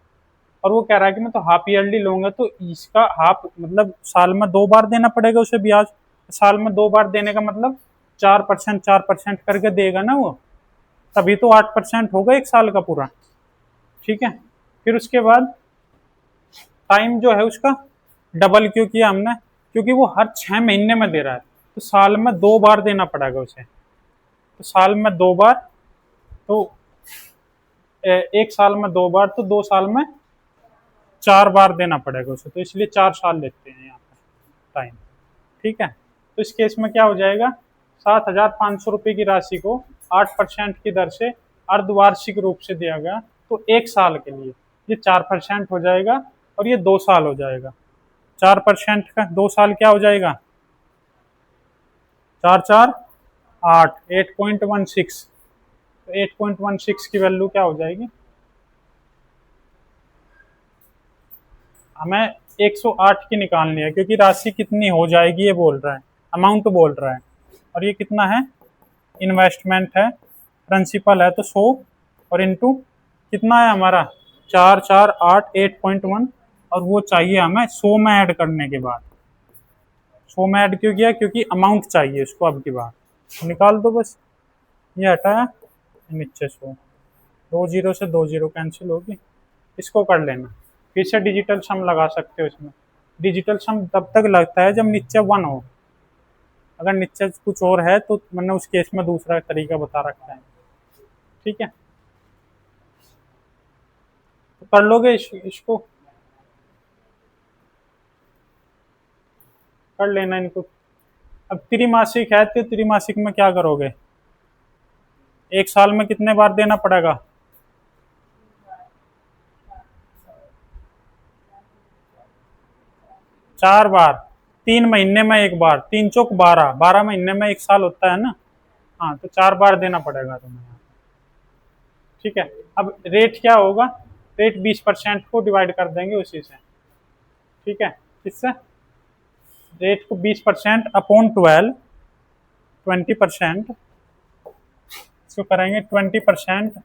और वो कह रहा है कि मैं तो हाफ ईयरली लूंगा, तो इसका हाफ मतलब साल में 2 बार देना पड़ेगा उसे ब्याज। साल में 2 बार देने का मतलब 4% 4% करके देगा ना वो, तभी तो 8% होगा 1 साल का पूरा, ठीक है? फिर उसके बाद टाइम जो है उसका डबल क्यों किया हमने? क्योंकि वो हर 6 महीने में दे रहा है, तो साल में 2 बार देना पड़ेगा उसे। तो साल में 2 बार, तो 1 साल में 2 बार, तो 2 साल में 4 बार देना पड़ेगा उसे, तो इसलिए 4 साल लेते हैं यहाँ पे टाइम, ठीक है? तो इस केस में क्या हो जाएगा, 7,500 रुपये की राशि को 8% की दर से अर्धवार्षिक रूप से दिया गया, तो 1 साल के लिए ये 4% हो जाएगा, और ये 2 साल हो जाएगा। 4% का 2 साल क्या हो जाएगा, 4 4 8, 8.16। तो 8.16 की वैल्यू क्या हो जाएगी, हमें 108 की निकालनी है, क्योंकि राशि कितनी हो जाएगी ये बोल रहा है, अमाउंट बोल रहा है। और ये कितना है, इन्वेस्टमेंट है, प्रिंसिपल है, तो 100 और इनटू कितना है हमारा, 4 4 8, 8.1, और वो चाहिए हमें 100 में ऐड करने के बाद। 100 में ऐड क्यों किया, क्योंकि अमाउंट चाहिए इसको अब की बार। तो निकाल दो बस, ये हटाया, नीचे 100, 2 0 से 2 0 कैंसिल होगी। इसको कर लेना, फिर से डिजिटल सम लगा सकते हो इसमें। डिजिटल सम तब तक लगता है जब नीचे 1 हो, अगर नीचे कुछ और है तो मैंने उस केस में दूसरा तरीका बता रखा है, ठीक है? तो कर लोगे इसको, कर लेना इनको। अब त्रिमासिक है, तो त्रिमासिक में क्या करोगे, 1 साल में कितने बार देना पड़ेगा, 4 बार, 3 महीने में 1 बार, 3 चौक 12, 12 महीने में 1 साल होता है ना। हाँ, तो 4 बार देना पड़ेगा तुम्हें। ठीक है, अब रेट क्या होगा, रेट 20% को डिवाइड कर देंगे उसी से। ठीक है, किससे, रेट को 20% अपॉन 12, 20%, इसको करेंगे 20%,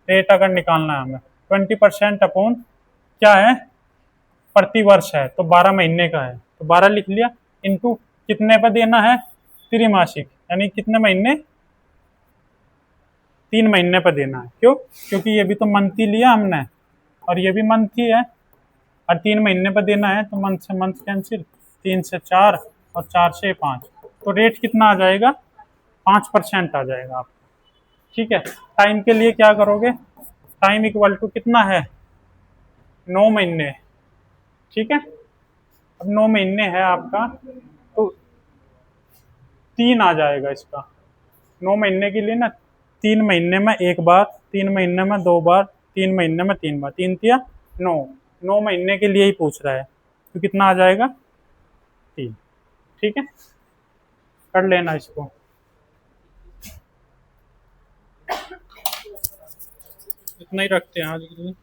रेट अगर निकालना है हमें 20% अपॉन क्या है, प्रति वर्ष है तो 12 महीने का है तो 12 लिख लिया, इंटू कितने पर देना है, त्रिमासिक, यानी कितने महीने, 3 महीने पर देना है। क्यों, क्योंकि ये भी तो मंथ ही लिया हमने और ये भी मंथ ही है, और 3 महीने पर देना है तो मंथ से मंथ कैंसिल, 3 से 4 और 4 से 5, तो रेट कितना आ जाएगा, 5% आ जाएगा आपको। ठीक है, टाइम के लिए क्या करोगे, टाइम इक्वल टू कितना है, 9 महीने। ठीक है, अब 9 महीने है आपका तो 3 आ जाएगा इसका, 9 महीने के लिए ना, 3 महीने में 1 बार, 3 महीने में 2 बार, 3 महीने में 3 बार, 3 तिया 9, 9 महीने के लिए ही पूछ रहा है तो कितना आ जाएगा, 3। ठीक है, कर लेना इसको। इतना ही रखते हैं आज के लिए।